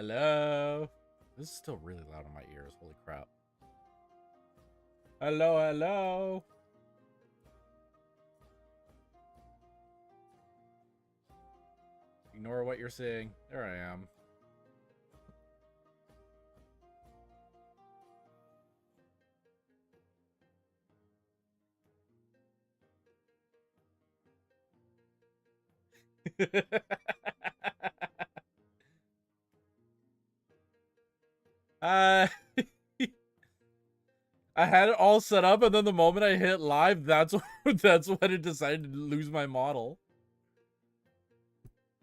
Hello. This is still really loud in my ears. Holy crap. Hello, hello. Ignore what you're seeing. There I am. I had it all set up, and then the moment I hit live, that's that's when it decided to lose my model.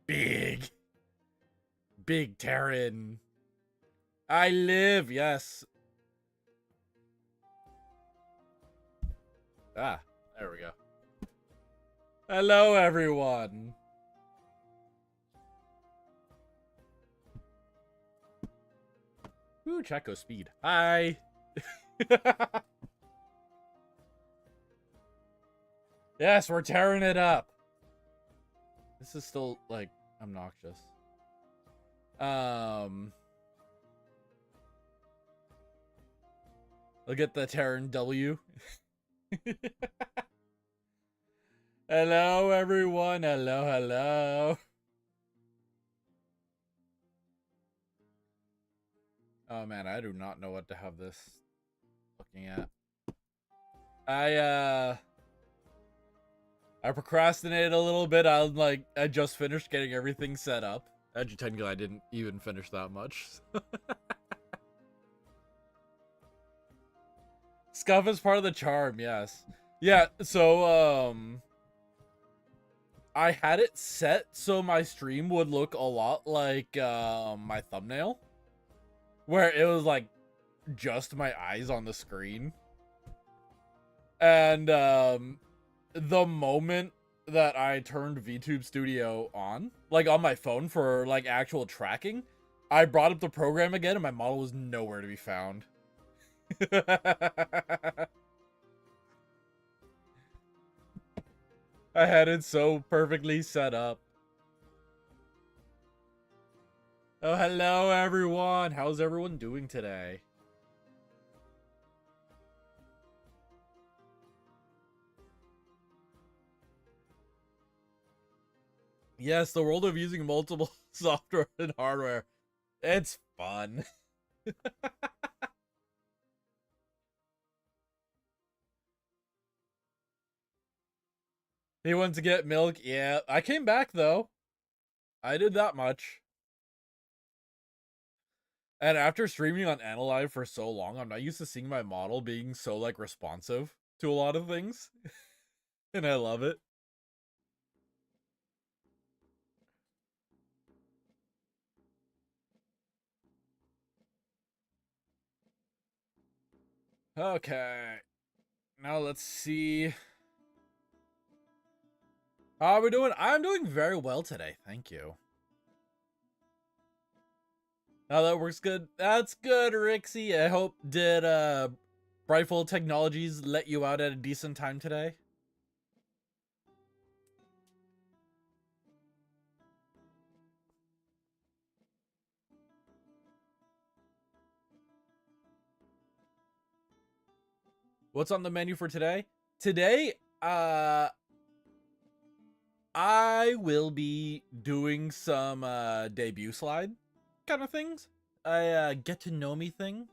Big Terryn. I live, yes. Ah, there we go. Hello, everyone. Ooh, Checo speed. Hi. Yes, we're tearing it up. This is still, like, obnoxious. Look at the Terryn W. Hello, everyone. Hello, hello. Oh, man, I do not know what to have this looking at. I procrastinated a little bit. I just finished getting everything set up. Actually, technically, I didn't even finish that much. Scuff is part of the charm, yes. Yeah, so, I had it set so my stream would look a lot like, my thumbnail. Where it was, like, just my eyes on the screen. And, the moment that I turned VTube Studio on, like on my phone for like actual tracking, I brought up the program again and my model was nowhere to be found. I had it so perfectly set up. Oh, hello everyone. How's everyone doing today? Yes, the world of using multiple software and hardware. It's fun. He went to get milk. Yeah, I came back though. I did that much. And after streaming on Analyve for so long, I'm not used to seeing my model being so like responsive to a lot of things. And I love it. Okay. Now let's see. How are we doing? I'm doing very well today. Thank you. Now that works good. That's good, Rixie. I hope did Brightful Technologies let you out at a decent time today? What's on the menu for today? Today, I will be doing some debut slide kind of things. A get to know me thing.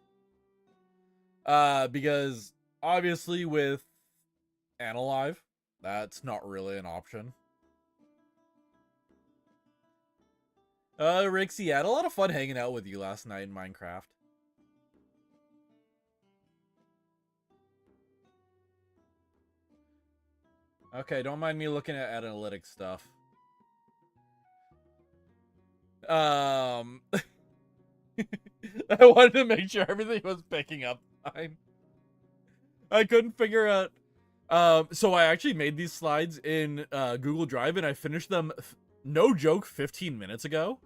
Because obviously with Analyve, that's not really an option. Rixie, I had a lot of fun hanging out with you last night in Minecraft. Okay, don't mind me looking at analytics stuff. I wanted to make sure everything was picking up fine. I couldn't figure out. So I actually made these slides in Google Drive, and I finished them, no joke, 15 minutes ago.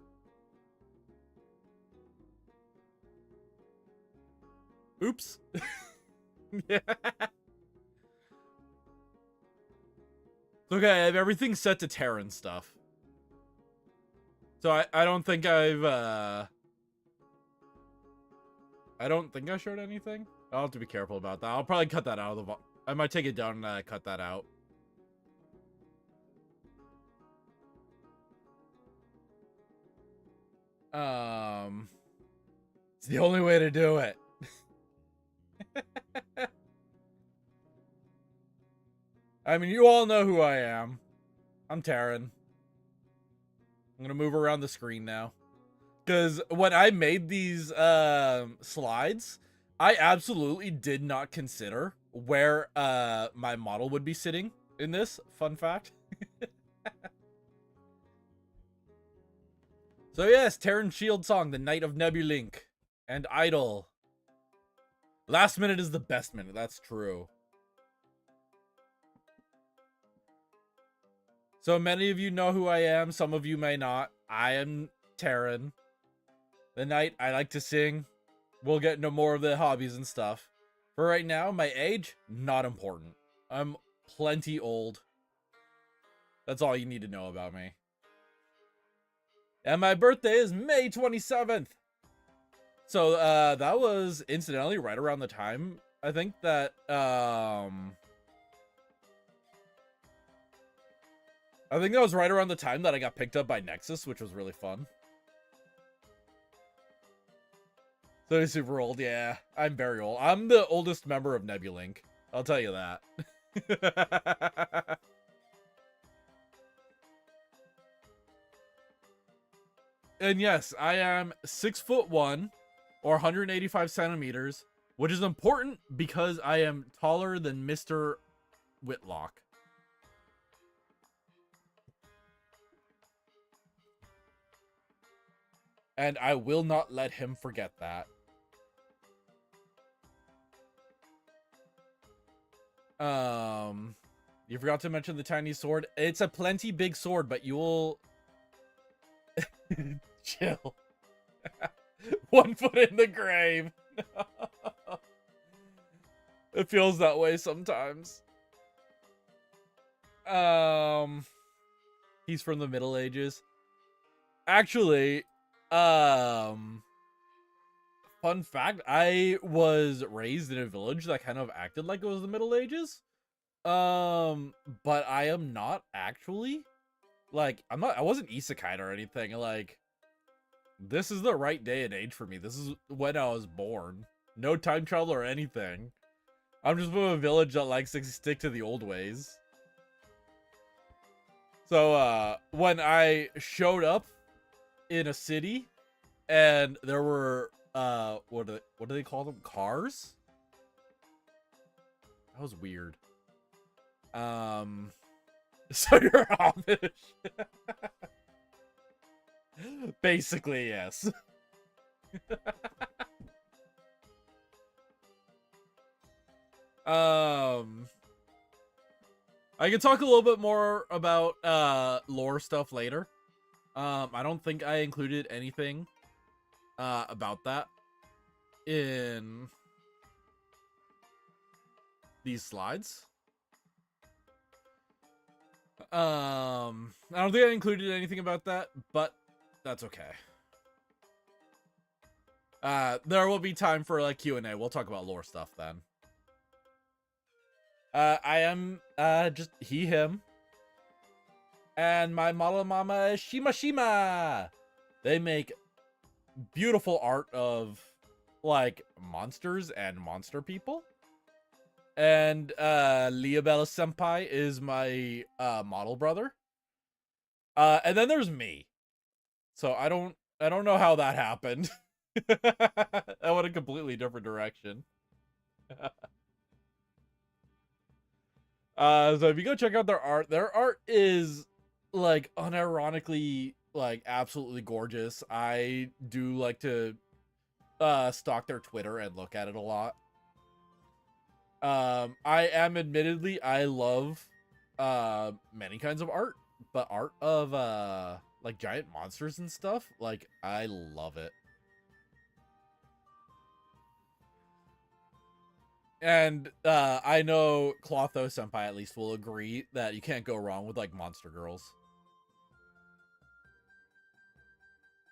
Oops. Yeah. Okay, I have everything set to Terran stuff. So I don't think I've I don't think I showed anything. I'll have to be careful about that. I'll probably cut that out of the... I might take it down and cut that out. It's the only way to do it. I mean, you all know who I am. I'm Terryn. I'm gonna move around the screen now. Because when I made these slides, I absolutely did not consider where my model would be sitting in this. Fun fact. So yes, Terryn Shieldsong, the Knight of Nebulink, and Idol. Last minute is the best minute, that's true. So many of you know who I am, some of you may not. I am Terryn, the Knight. I like to sing. We'll get into more of the hobbies and stuff. For right now, my age, not important. I'm plenty old. That's all you need to know about me. And my birthday is May 27th. So that was incidentally right around the time, I think, that I think that was right around the time that I got picked up by NEXAS, which was really fun. So he's super old, yeah. I'm very old. I'm the oldest member of Nebulink. I'll tell you that. And yes, I am 6'1", or 185 centimeters, which is important because I am taller than Mr. Whitlock. And I will not let him forget that. You forgot to mention the tiny sword. It's a plenty big sword, but you will... Chill. 1 foot in the grave. It feels that way sometimes. He's from the Middle Ages. Actually, fun fact, I was raised in a village that kind of acted like it was the Middle Ages. But I am not actually. Like, I wasn't isekai or anything. Like, this is the right day and age for me. This is when I was born. No time travel or anything. I'm just from a village that likes to stick to the old ways. So, when I showed up in a city and there were, what do they call them? Cars? That was weird. So you're Amish. Basically, yes. I can talk a little bit more about lore stuff later. I don't think I included anything about that in these slides. I don't think I included anything about that, but that's okay. There will be time for like Q&A. We'll talk about lore stuff then. I am just he, him. And my model mama is Shima. They make beautiful art of like monsters and monster people. And Liabella Senpai is my model brother. And then there's me. So I don't know how that happened. That went a completely different direction. So if you go check out their art is like unironically like absolutely gorgeous. I do like to stalk their Twitter and look at it a lot. I am admittedly, I love many kinds of art, but art of like giant monsters and stuff, like I love it. And I know Clotho Senpai at least will agree that you can't go wrong with like monster girls.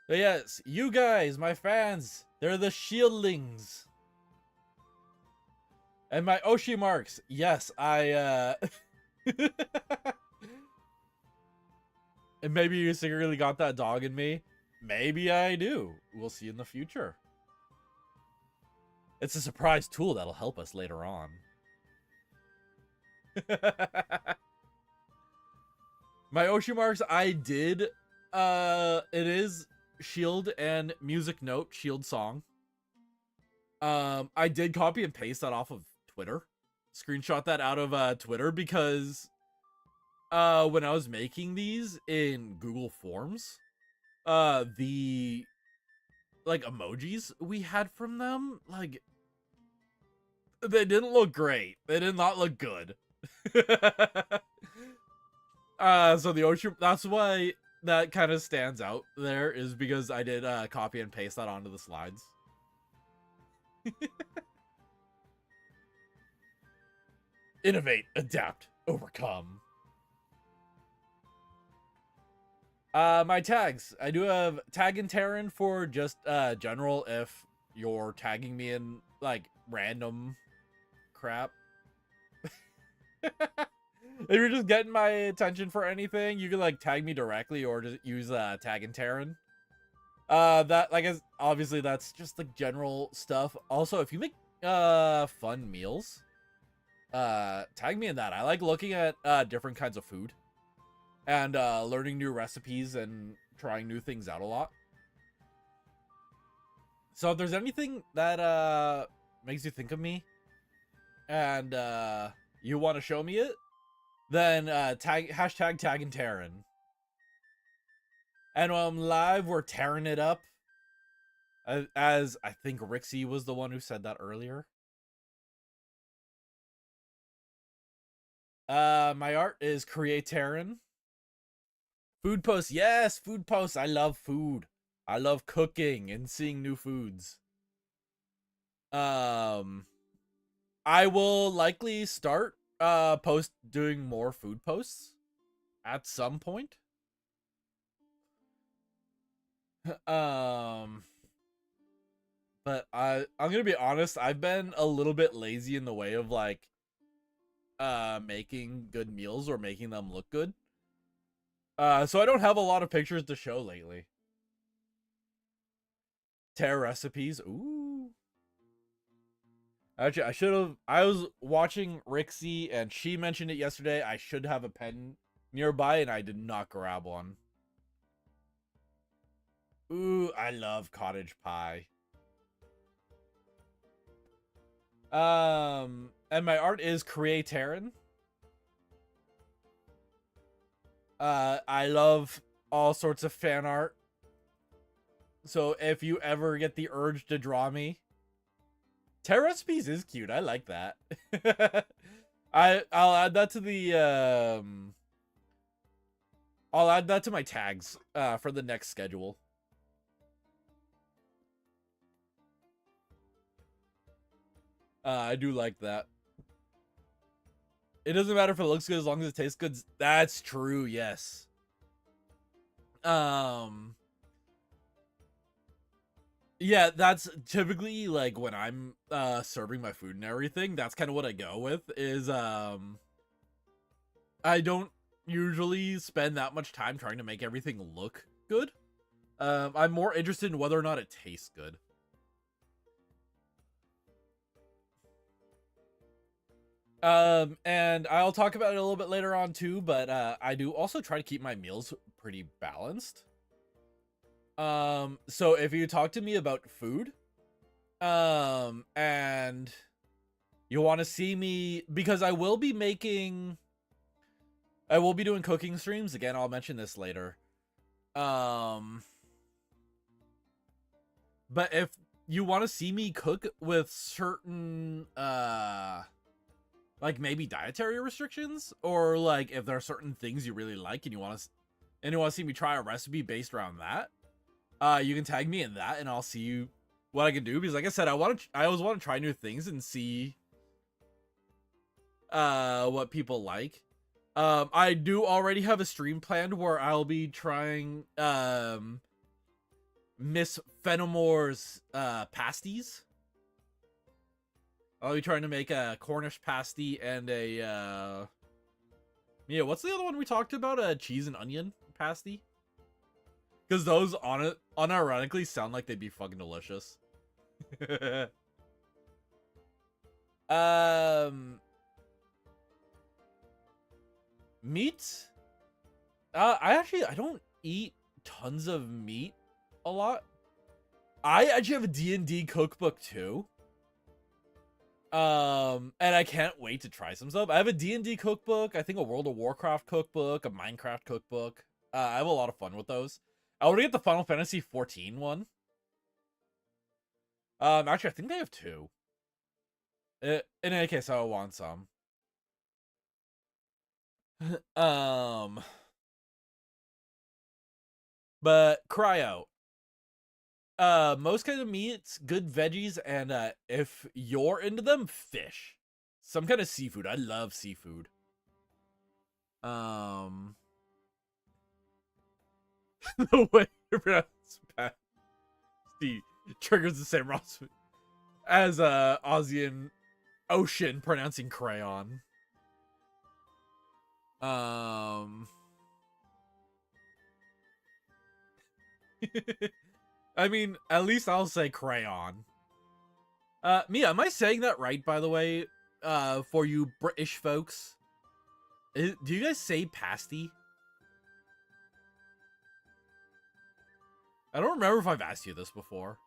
But yes, you guys, my fans, they're the Shieldlings. And my Oshi marks. Yes, I and maybe you secretly got that dog in me. Maybe I do. We'll see in the future. It's a surprise tool that'll help us later on. My Oshi marks, I did. It is Shield and music note, Shieldsong. I did copy and paste that off of Twitter. Screenshot that out of Twitter because when I was making these in Google Forms, the like emojis we had from them, like they didn't look great. They did not look good. So the Ocean, that's why that kind of stands out there, is because I did copy and paste that onto the slides. Innovate, adapt, overcome. My tags. I do have tag and Terryn for just general if you're tagging me in like random crap. If you're just getting my attention for anything, you can like tag me directly or just use tag and Terryn. That like is obviously that's just like general stuff. Also, if you make fun meals, tag me in that. I like looking at different kinds of food and learning new recipes and trying new things out a lot. So if there's anything that makes you think of me and you want to show me it, then hashtag tag and Terryn. And when I'm live, we're tearing it up. As I think Rixie was the one who said that earlier. My art is Create Terryn. Food posts, yes, food posts. I love food. I love cooking and seeing new foods. I will likely start doing more food posts at some point. But I'm gonna be honest, I've been a little bit lazy in the way of like making good meals or making them look good. So I don't have a lot of pictures to show lately. Terror recipes. Ooh. Actually, I was watching Rixie and she mentioned it yesterday. I should have a pen nearby and I did not grab one. Ooh, I love cottage pie. And my art is Create Terryn. I love all sorts of fan art. So if you ever get the urge to draw me, Terror recipes is cute. I like that. I'll add that to the I'll add that to my tags for the next schedule. I do like that. It doesn't matter if it looks good as long as it tastes good. That's true, yes. Yeah, that's typically like when I'm serving my food and everything, that's kind of what I go with is I don't usually spend that much time trying to make everything look good. I'm more interested in whether or not it tastes good. And I'll talk about it a little bit later on too, but I do also try to keep my meals pretty balanced. So if you talk to me about food, and you want to see me, because I will be doing cooking streams again. I'll mention this later. But if you want to see me cook with certain, like maybe dietary restrictions, or like if there are certain things you really like and you want to see me try a recipe based around that, you can tag me in that and I'll see what I can do, because like I said, I always want to try new things and see what people like. I do already have a stream planned where I'll be trying Miss Fenimore's pasties. I'll be trying to make a Cornish pasty and a yeah, what's the other one we talked about? A cheese and onion pasty? Because those unironically sound like they'd be fucking delicious. Meat? I don't eat tons of meat a lot. I actually have a D&D cookbook too. And I can't wait to try some stuff. I have a D&D cookbook, I think a World of Warcraft cookbook, a Minecraft cookbook. I have a lot of fun with those. I want to get the Final Fantasy 14 one. Actually, I think they have two. In any case, I want some. But cryo. Most kinds of meats, good veggies, and if you're into them, fish. Some kind of seafood. I love seafood. The way you pronounce pasty triggers the same Ross as Aussian Ocean pronouncing crayon. I mean, at least I'll say crayon. Mia, am I saying that right, by the way? For you British folks? Do you guys say pasty? I don't remember if I've asked you this before.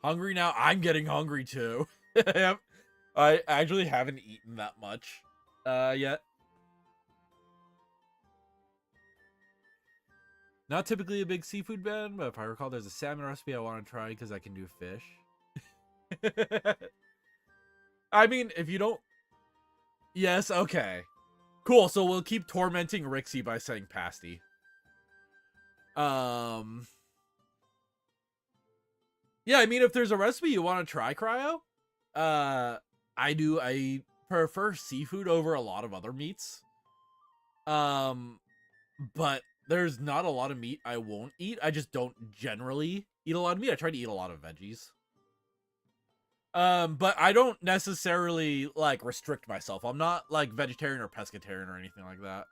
Hungry now? I'm getting hungry too. I actually haven't eaten that much yet. Not typically a big seafood fan, but if I recall, there's a salmon recipe I want to try because I can do fish. I mean, if you don't... Yes, okay. Cool, so we'll keep tormenting Rixie by saying pasty. Yeah, I mean, if there's a recipe you want to try, Cryo, I prefer seafood over a lot of other meats. But there's not a lot of meat I won't eat. I just don't generally eat a lot of meat. I try to eat a lot of veggies. But I don't necessarily, like, restrict myself. I'm not, like, vegetarian or pescatarian or anything like that.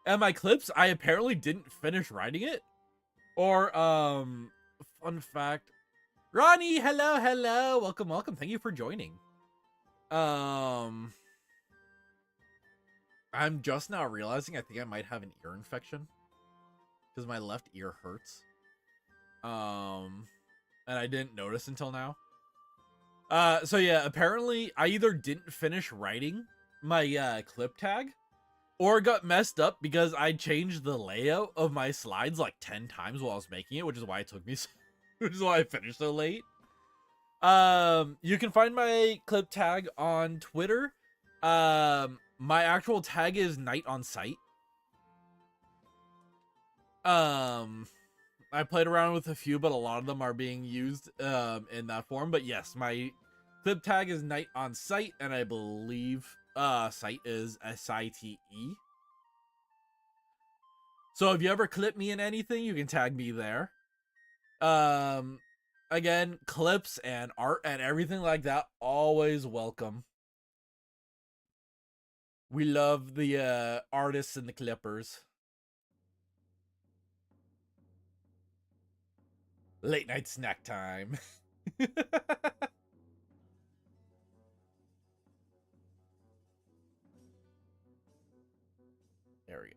And my clips, I apparently didn't finish writing it. Or, fun fact. Ronnie, hello. Welcome. Thank you for joining. I'm just now realizing I think I might have an ear infection. Because my left ear hurts. And I didn't notice until now. So yeah, apparently I either didn't finish writing my clip tag or got messed up because I changed the layout of my slides like 10 times while I was making it, which is why it took me which is why I finished so late. You can find my clip tag on Twitter. My actual tag is Night on Site. I played around with a few, but a lot of them are being used in that form. But yes, my clip tag is Night on Site, and I believe site is S-I-T-E. So if you ever clip me in anything, you can tag me there. Again, clips and art and everything like that, always welcome. We love the artists and the clippers. Late night snack time. There we go.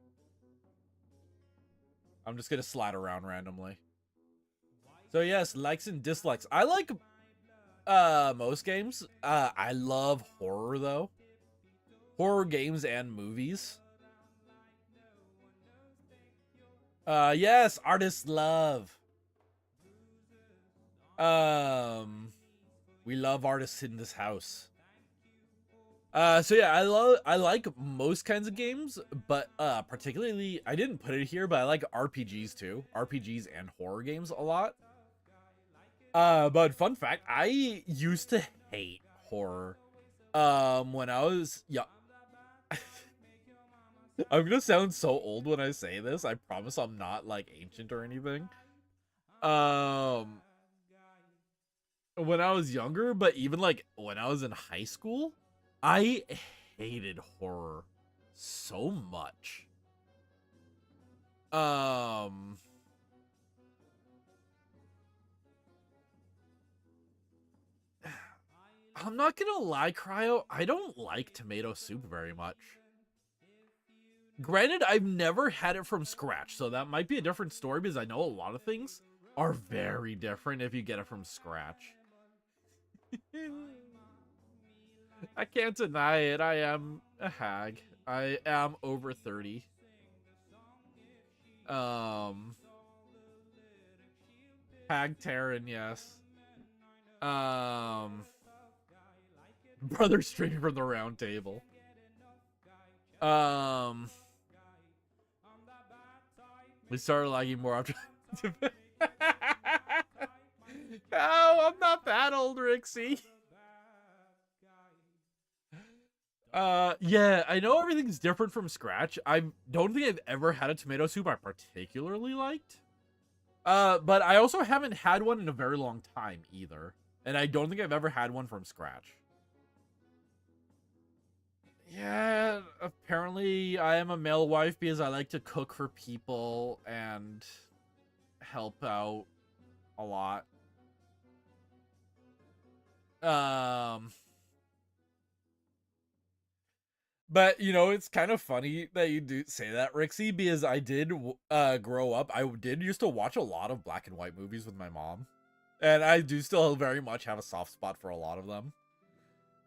I'm just gonna slide around randomly. So yes, likes and dislikes. I like most games. I love horror though. Horror games and movies. Yes, artists love. We love artists in this house. So yeah, I like most kinds of games, but particularly I didn't put it here, but I like RPGs too. RPGs and horror games a lot. But fun fact, I used to hate horror. When I was I'm gonna sound so old when I say this. I promise I'm not like ancient or anything. Um, when I was younger, but even like when I was in high school, I hated horror so much. Um, I'm not gonna lie, Cryo. I don't like tomato soup very much. Granted, I've never had it from scratch, so that might be a different story because I know a lot of things are very different if you get it from scratch. I can't deny it. I am a hag. I am over 30. Um, Hag Terryn, yes. Um, Brother streaming from the round table. We started lagging more after. Oh, I'm not that old, Rixie. Yeah, I know everything's different from scratch. I don't think I've ever had a tomato soup I particularly liked. But I also haven't had one in a very long time either. And I don't think I've ever had one from scratch. Yeah, apparently I am a male wife because I like to cook for people and help out a lot. But you know, it's kind of funny that you do say that, Rixie, because I did grow up. I did used to watch a lot of black and white movies with my mom, and I do still very much have a soft spot for a lot of them.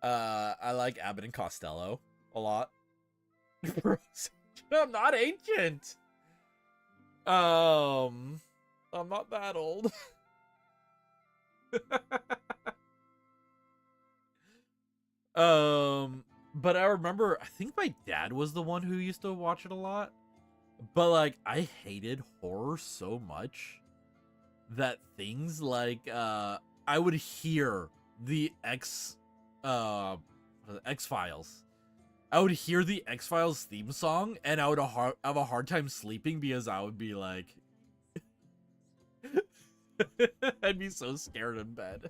I like Abbott and Costello a lot. I'm not ancient. I'm not that old. But I remember, I think my dad was the one who used to watch it a lot. But like, I hated horror so much that things like I would hear the X-Files. I would hear the X-Files theme song and I would have a hard time sleeping because I would be like I'd be so scared in bed.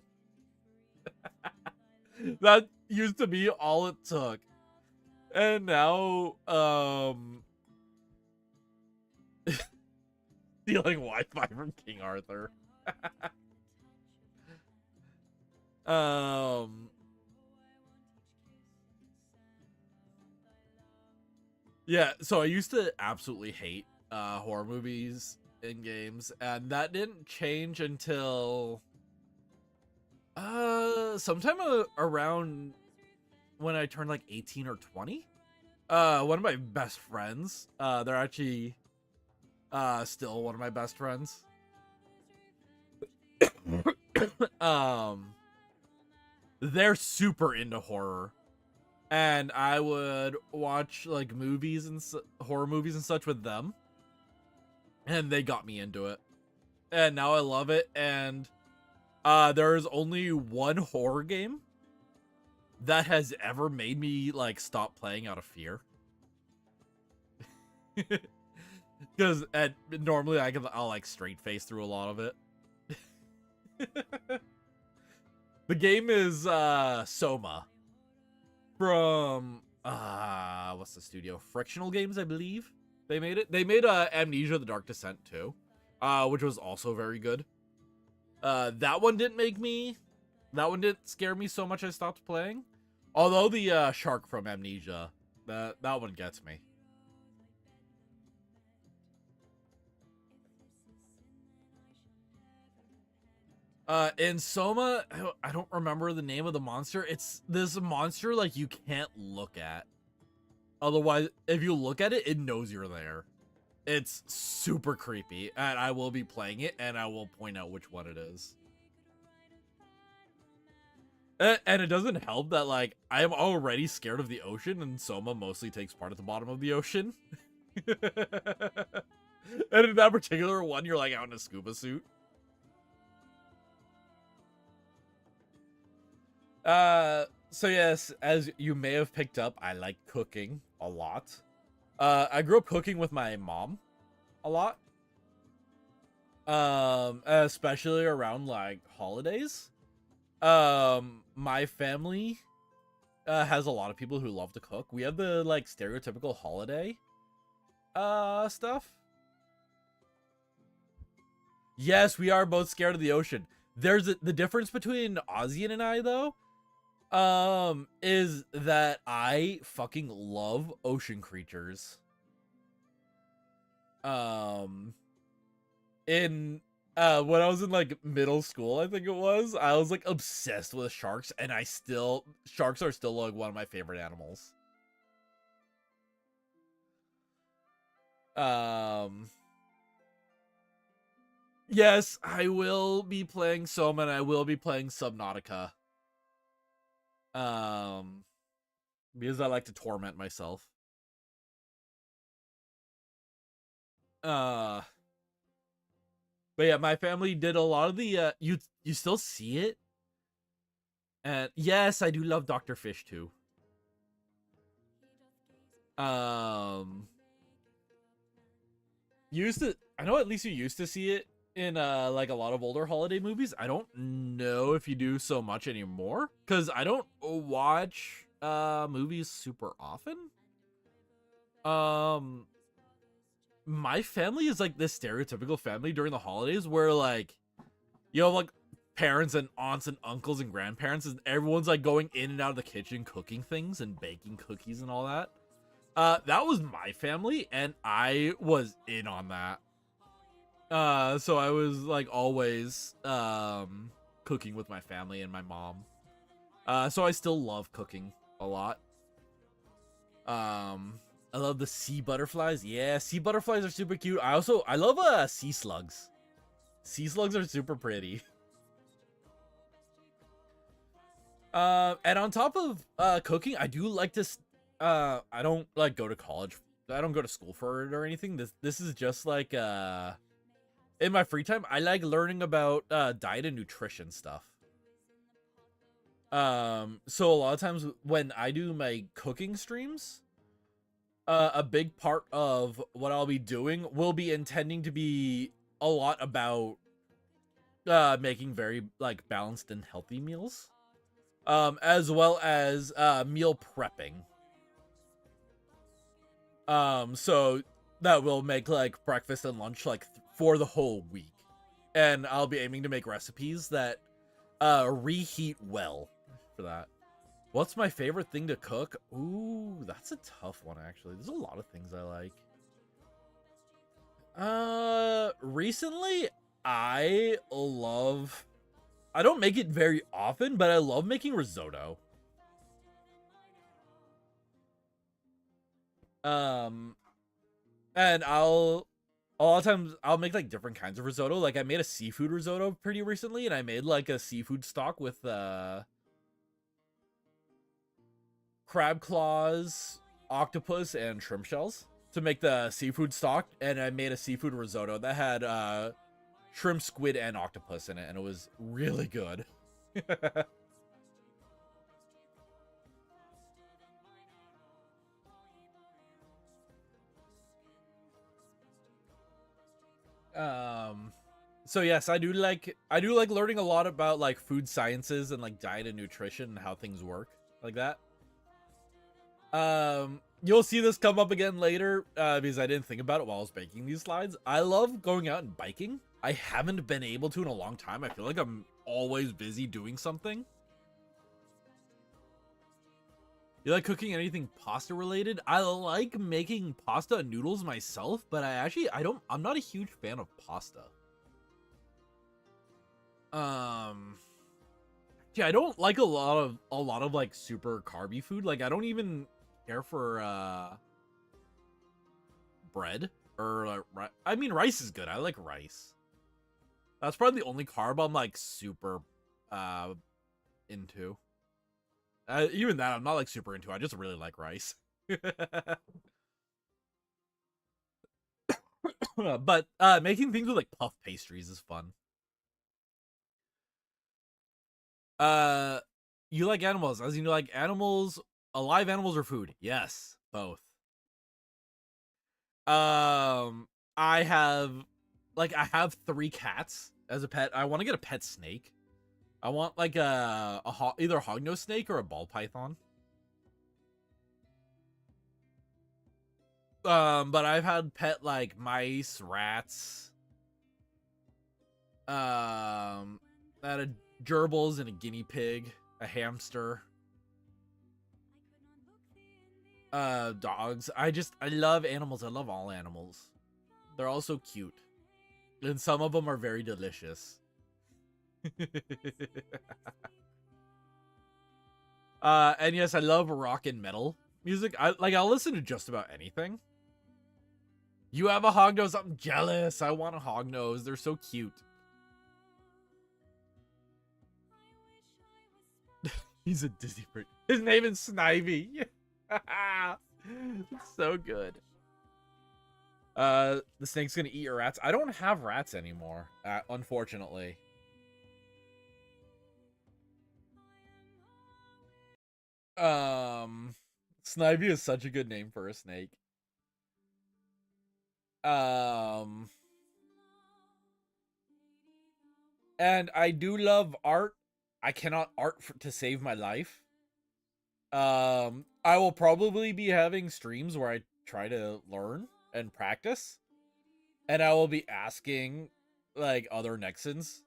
That used to be all it took. And now stealing Wi-Fi from King Arthur. Yeah, so I used to absolutely hate horror movies in games, and that didn't change until sometime around when I turned like 18 or 20. One of my best friends, they're actually still one of my best friends. They're super into horror, and I would watch like movies and horror movies and such with them, and they got me into it, and now I love it. And there's only one horror game that has ever made me like stop playing out of fear. Because normally I'll like straight face through a lot of it. The game is Soma from what's the studio? Frictional Games, I believe. They made it. They made Amnesia: The Dark Descent too, which was also very good. That one didn't scare me so much I stopped playing. Although the shark from Amnesia, that one gets me. In Soma, I don't remember the name of the monster. It's this monster like you can't look at. Otherwise, if you look at it, it knows you're there. It's super creepy, and I will be playing it, and I will point out which one it is. And it doesn't help that, like, I am already scared of the ocean, and Soma mostly takes part at the bottom of the ocean. And in that particular one, you're, like, out in a scuba suit. So yes, as you may have picked up, I like cooking a lot. I grew up cooking with my mom a lot. Especially around like holidays. My family has a lot of people who love to cook. We have the like stereotypical holiday stuff. Yes, we are both scared of the ocean. The difference between Ozzy and I though, is that I fucking love ocean creatures. In when I was in like middle school, I think it was, I was like obsessed with sharks, and sharks are still like one of my favorite animals. Um yes, I will be playing Soma, and I will be playing Subnautica. Um because I like to torment myself. Uh but yeah, my family did a lot of the you still see it. And yes, I do love Dr. Fish too. Um used to I know at least you used to see it in like a lot of older holiday movies. I don't know if you do so much anymore, cuz I don't watch movies super often. Um my family is like this stereotypical family during the holidays where like you have like parents and aunts and uncles and grandparents, and everyone's like going in and out of the kitchen cooking things and baking cookies and all that. That was my family, and I was in on that. So I was like always cooking with my family and my mom. So I still love cooking a lot. I love the sea butterflies. Yeah, sea butterflies are super cute. I love sea slugs. Sea slugs are super pretty. And on top of cooking, I do like to I don't like go to college. I don't go to school for it or anything. This is just like in my free time, I like learning about diet and nutrition stuff. So a lot of times when I do my cooking streams, a big part of what I'll be doing will be intending to be a lot about making very like balanced and healthy meals, as well as meal prepping. So that will make like breakfast and lunch like for the whole week, and I'll be aiming to make recipes that reheat well for that. What's my favorite thing to cook? Ooh, that's a tough one actually. There's a lot of things I like. Recently I don't make it very often, but I love making risotto. Um and a lot of times I'll make like different kinds of risotto. Like I made a seafood risotto pretty recently, and I made like a seafood stock with crab claws, octopus, and shrimp shells to make the seafood stock. And I made a seafood risotto that had shrimp, squid, and octopus in it, and it was really good. um so yes, I do like learning a lot about like food sciences and like diet and nutrition and how things work like that. You'll see this come up again later because I didn't think about it while I was making these slides. I love going out and biking. I haven't been able to in a long time. I feel like I'm always busy doing something. You like cooking anything pasta related? I like making pasta and noodles myself, but I'm not a huge fan of pasta. Um yeah, I don't like a lot of like super carby food. Like I don't even care for bread or I mean rice is good. I like rice. That's probably the only carb I'm like super uh into. Even that I'm not like super into. I just really like rice. But making things with like puff pastries is fun. Uh you like animals. As you know, like animals, alive animals or food? Yes, both. I have, like, I have 3 cats as a pet. I want to get a pet snake. I want like either a hognose snake or a ball python. But I've had pet like mice, rats, that a gerbils and a guinea pig, a hamster, dogs. I love animals. I love all animals. They're all so cute, and some of them are very delicious. And yes, I love rock and metal music. I'll listen to just about anything. You have a hognose. I'm jealous. I want a hognose. They're so cute. He's a Disney bird. His name is Snivy. It's so good. The snake's gonna eat your rats. I don't have rats anymore, unfortunately. Snivy is such a good name for a snake. And I do love art. I cannot art to save my life. I will probably be having streams where I try to learn and practice, and I will be asking like other Nexans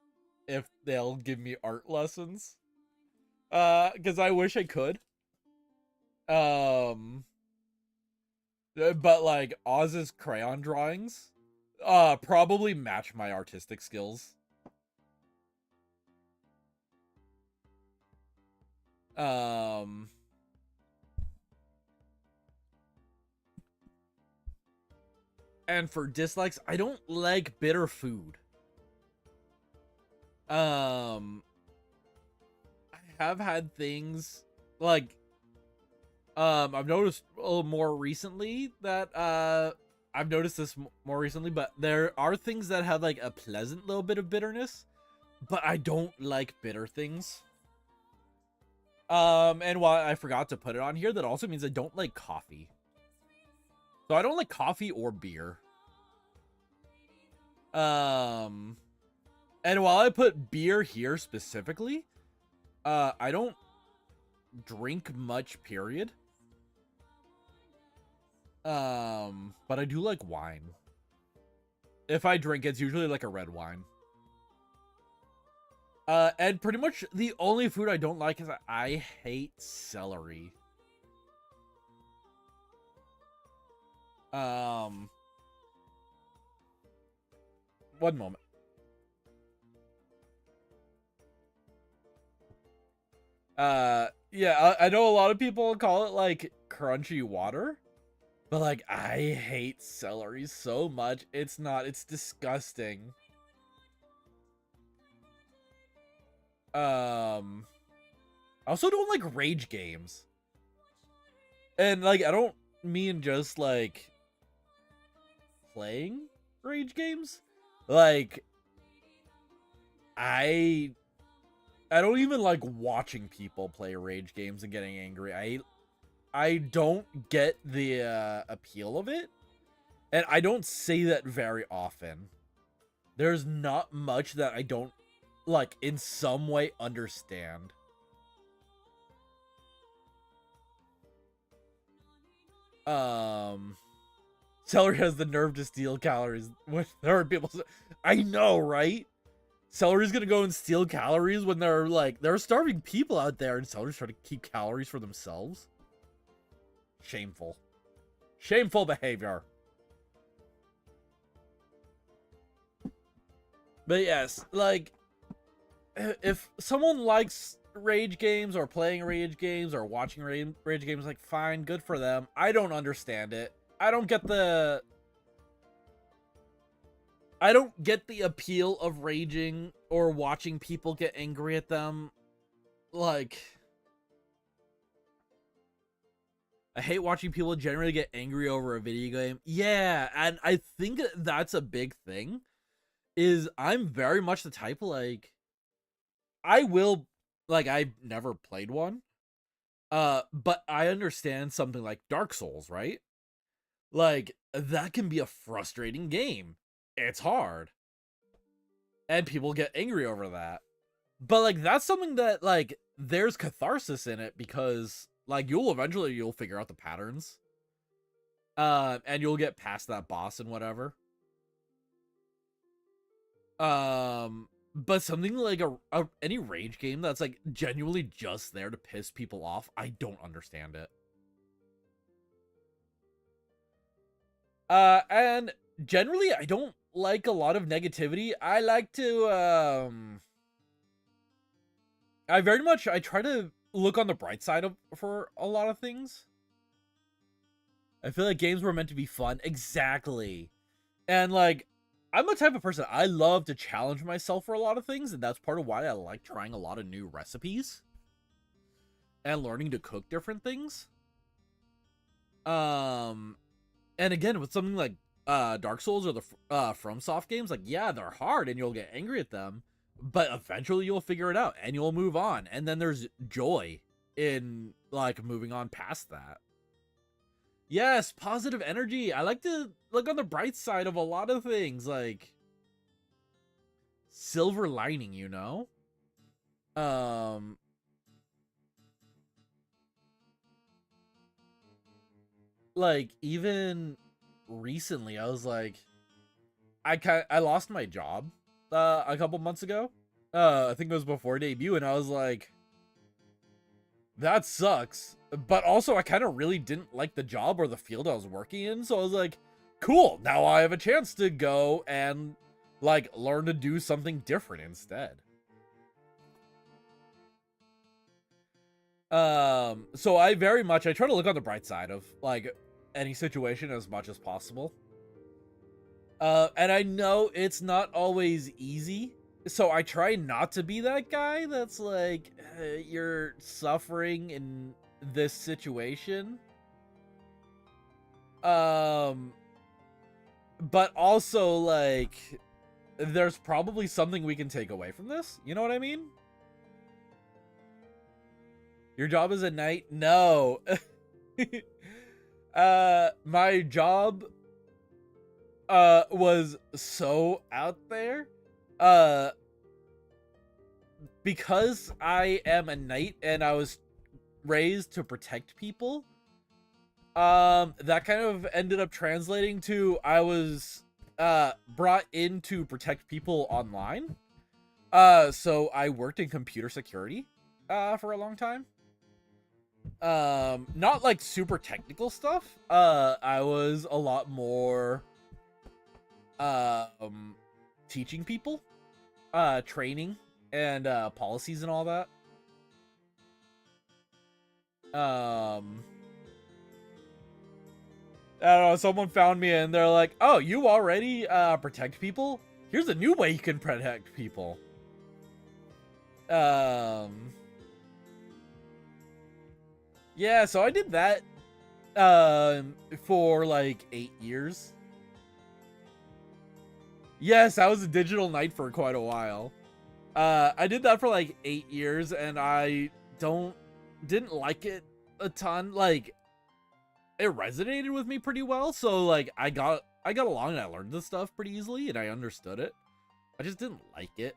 if they'll give me art lessons. Because I wish I could. But like Oz's crayon drawings, probably match my artistic skills. And for dislikes, I don't like bitter food. I have had things like, I've noticed a little more recently that, I've noticed this more recently, but there are things that have like a pleasant little bit of bitterness, but I don't like bitter things. And while I forgot to put it on here, that also means I don't like coffee. So I don't like coffee or beer. And while I put beer here specifically, I don't drink much, period. But I do like wine. If I drink, it's usually like a red wine. And pretty much the only food I don't like is I hate celery. One moment. Yeah, I know a lot of people call it like crunchy water, but like I hate celery so much. It's disgusting. I also don't like rage games. And like I don't mean just like playing rage games. Like I don't even like watching people play rage games and getting angry. I don't get the appeal of it. And I don't say that very often. There's not much that I don't like in some way understand. Celery has the nerve to steal calories. When there are people, I know, right? Celery's gonna go and steal calories when there are starving people out there, and celery's trying to keep calories for themselves. Shameful. Shameful behavior. But yes, like, if someone likes rage games or playing rage games or watching rage games, like, fine, good for them. I don't understand it. I don't get the appeal of raging or watching people get angry at them. Like, I hate watching people generally get angry over a video game. Yeah, and I think that's a big thing. Is I'm very much the type, like, I've never played one. But I understand something like Dark Souls, right? Like, that can be a frustrating game. It's hard. And people get angry over that. But, like, that's something that, like, there's catharsis in it because, like, you'll figure out the patterns. And you'll get past that boss and whatever. But something like any rage game that's, like, genuinely just there to piss people off, I don't understand it. And generally, I don't like a lot of negativity. I like to, I try to look on the bright side for a lot of things. I feel like games were meant to be fun. Exactly. And, like, I'm the type of person, I love to challenge myself for a lot of things, and that's part of why I like trying a lot of new recipes and learning to cook different things. And again, with something like Dark Souls or the FromSoft games, like, yeah, they're hard and you'll get angry at them, but eventually you'll figure it out and you'll move on. And then there's joy in, like, moving on past that. Yes, positive energy. I like to look on the bright side of a lot of things, like silver lining, you know? Like, even recently, I was like, I lost my job a couple months ago. I think it was before debut, and I was like, that sucks. But also, I kind of really didn't like the job or the field I was working in, so I was like, cool, now I have a chance to go and, like, learn to do something different instead. So I try to look on the bright side of, like, any situation as much as possible. And I know it's not always easy, so I try not to be that guy that's like, you're suffering in this situation. But also, like, there's probably something we can take away from this. You know what I mean? Your job is at night? No. My job was so out there. Because I am a knight and I was raised to protect people, that kind of ended up translating to I was brought in to protect people online. So I worked in computer security for a long time. Not like super technical stuff. I was a lot more teaching people, training and policies and all that. I don't know, someone found me and they're like, oh, you already protect people? Here's a new way you can protect people. Yeah, so I did that for like 8 years. Yes, I was a digital knight for quite a while. I did that for like 8 years and I didn't like it a ton. Like, it resonated with me pretty well, so like I got along and I learned this stuff pretty easily and I understood it. I just didn't like it.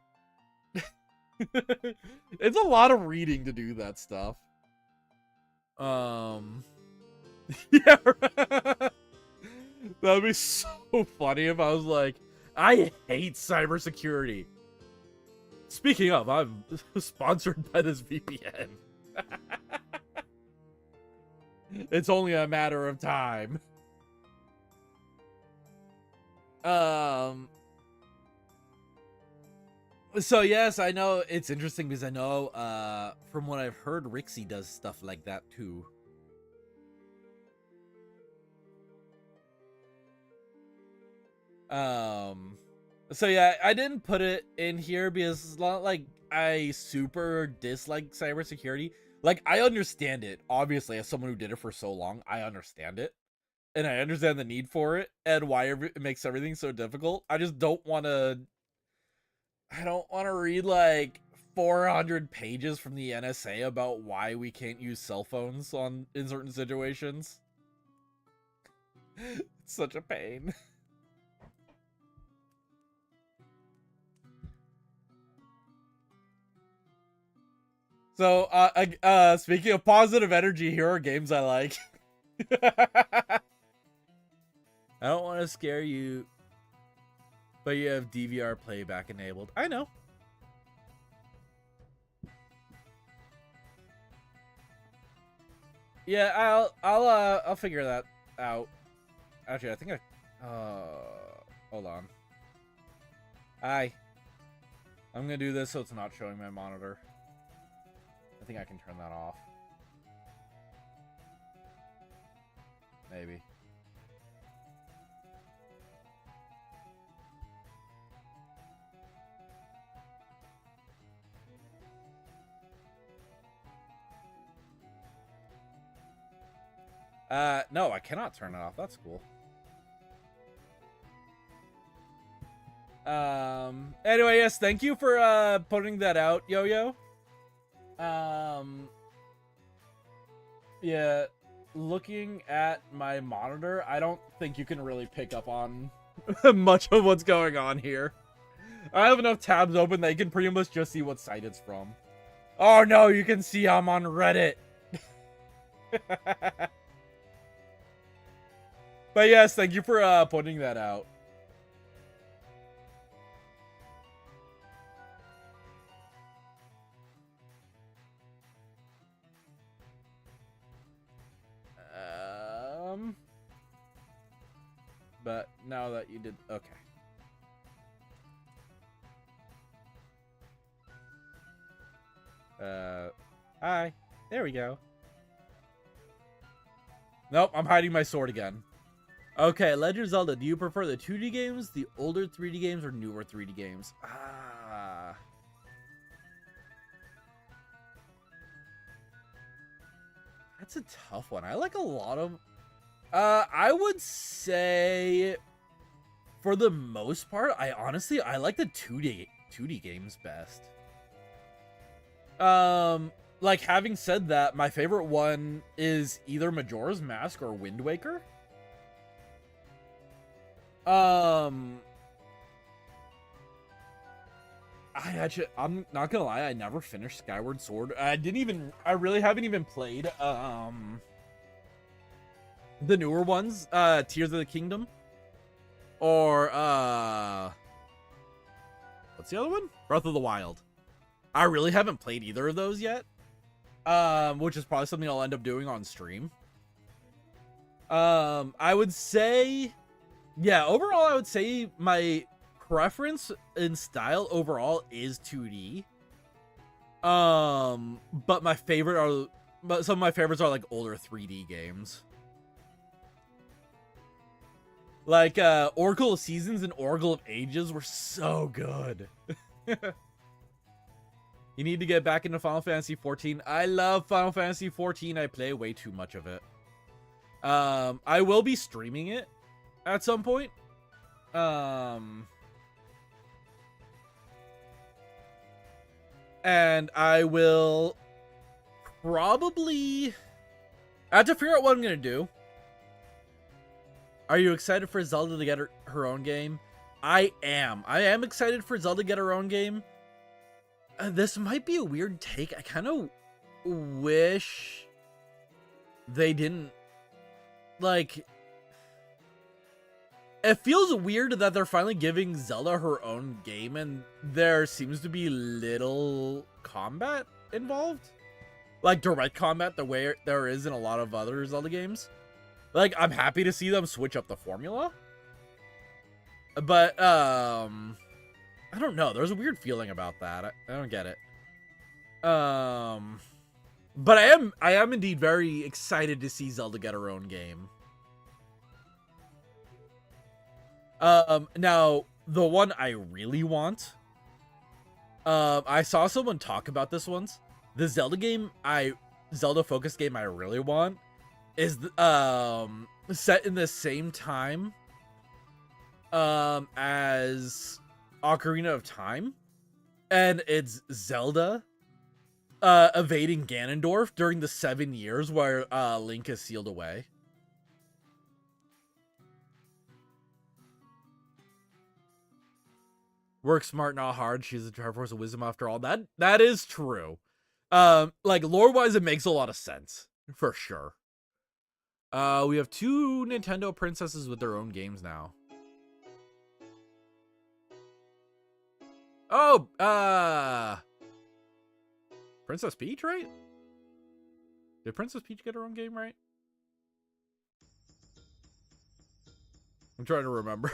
It's a lot of reading to do that stuff. Yeah, that'd be so funny if I was like, I hate cybersecurity. Speaking of, I'm sponsored by this VPN. It's only a matter of time. So yes, I know it's interesting because I know from what I've heard, Rixie does stuff like that too. So yeah, I didn't put it in here because it's not like I super dislike cybersecurity. Like, I understand it. Obviously, as someone who did it for so long, I understand it. And I understand the need for it and why it makes everything so difficult. I just don't want to... I don't want to read, like, 400 pages from the NSA about why we can't use cell phones in certain situations. It's such a pain. So, speaking of positive energy, here are games I like. I don't want to scare you, but you have DVR playback enabled. I know. Yeah, I'll figure that out. Actually, I think hold on. I'm gonna do this so it's not showing my monitor. I think I can turn that off. Maybe. No, I cannot turn it off. That's cool. Anyway, yes, thank you for putting that out, Yo-Yo. Yeah, looking at my monitor, I don't think you can really pick up on much of what's going on here. I have enough tabs open that you can pretty much just see what site it's from. Oh no, you can see I'm on Reddit. But yes, thank you for putting that out. But now that you did, okay. Hi. There we go. Nope, I'm hiding my sword again. Okay, Legend of Zelda, do you prefer the 2D games, the older 3D games, or newer 3D games? That's a tough one. I like a lot of... I would say, for the most part, I like the 2D games best. Like, having said that, my favorite one is either Majora's Mask or Wind Waker. I'm not gonna lie, I never finished Skyward Sword. I really haven't even played, the newer ones, Tears of the Kingdom. Or, what's the other one? Breath of the Wild. I really haven't played either of those yet. Which is probably something I'll end up doing on stream. I would say, yeah, overall, I would say my preference in style overall is 2D. But some of my favorites are like older 3D games. Like, Oracle of Seasons and Oracle of Ages were so good. You need to get back into Final Fantasy XIV. I love Final Fantasy XIV. I play way too much of it. I will be streaming it at some point. And I will probably... I have to figure out what I'm going to do. Are you excited for Zelda to get her own game? I am. I am excited for Zelda to get her own game. This might be a weird take. I kind of wish they didn't, like... It feels weird that they're finally giving Zelda her own game and there seems to be little combat involved. Like direct combat the way there is in a lot of other Zelda games. Like, I'm happy to see them switch up the formula. But, I don't know. There's a weird feeling about that. I don't get it. But I am indeed very excited to see Zelda get her own game. Now, the one I really want, I saw someone talk about this once. The Zelda focused game I really want is, set in the same time, as Ocarina of Time. And it's Zelda, evading Ganondorf during the 7 years where, Link is sealed away. Work smart, not hard. She's a Triforce of Wisdom after all. That is true. Like lore-wise, it makes a lot of sense for sure. We have 2 Nintendo princesses with their own games now. Oh, Princess Peach, right? Did Princess Peach get her own game, right? I'm trying to remember.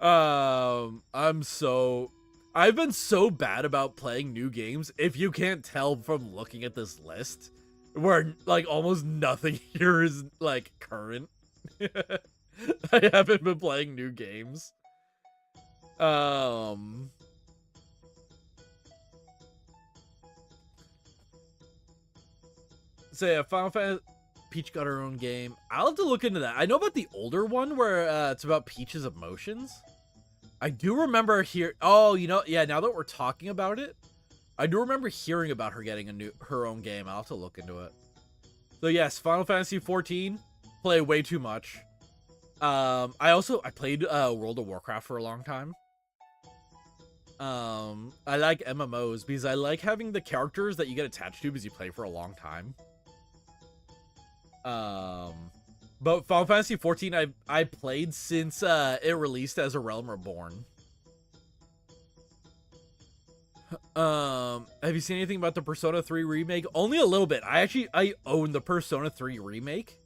I've been so bad about playing new games. If you can't tell from looking at this list, where like almost nothing here is like current. I haven't been playing new games. So yeah, Final Fantasy Peach got her own game. I'll have to look into that. I know about the older one where it's about Peach's emotions. I do remember here. Oh, you know, yeah. Now that we're talking about it, I do remember hearing about her getting her own game. I'll have to look into it. So yes, Final Fantasy 14. Play way too much. I played World of Warcraft for a long time. I like MMOs because I like having the characters that you get attached to because you play for a long time. But Final Fantasy 14 I played since it released as A Realm Reborn. Have you seen anything about the Persona 3 remake? Only a little bit. I own the Persona 3 remake.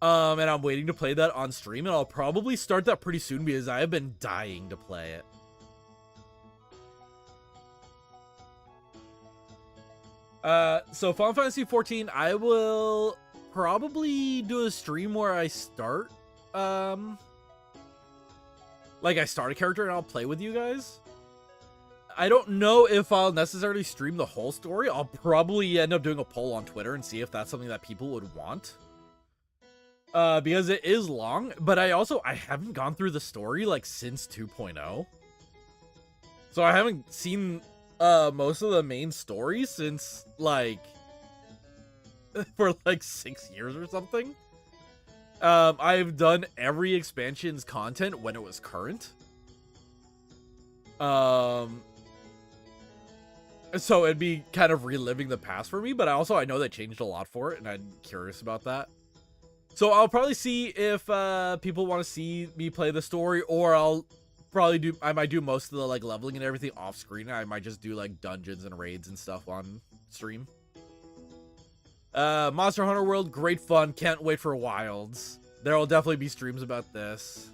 And I'm waiting to play that on stream, and I'll probably start that pretty soon because I have been dying to play it. So Final Fantasy 14, I will probably do a stream where I start, like I start a character and I'll play with you guys. I don't know if I'll necessarily stream the whole story. I'll probably end up doing a poll on Twitter and see if that's something that people would want. Because it is long, but I haven't gone through the story like since 2.0. So I haven't seen most of the main story since like for like 6 years or something. I've done every expansion's content when it was current. So it'd be kind of reliving the past for me, but I know they changed a lot for it, and I'm curious about that. So I'll probably see if people want to see me play the story, or I might do most of the like leveling and everything off screen. I might just do like dungeons and raids and stuff on stream. Monster Hunter World, great fun. Can't wait for Wilds. There will definitely be streams about this.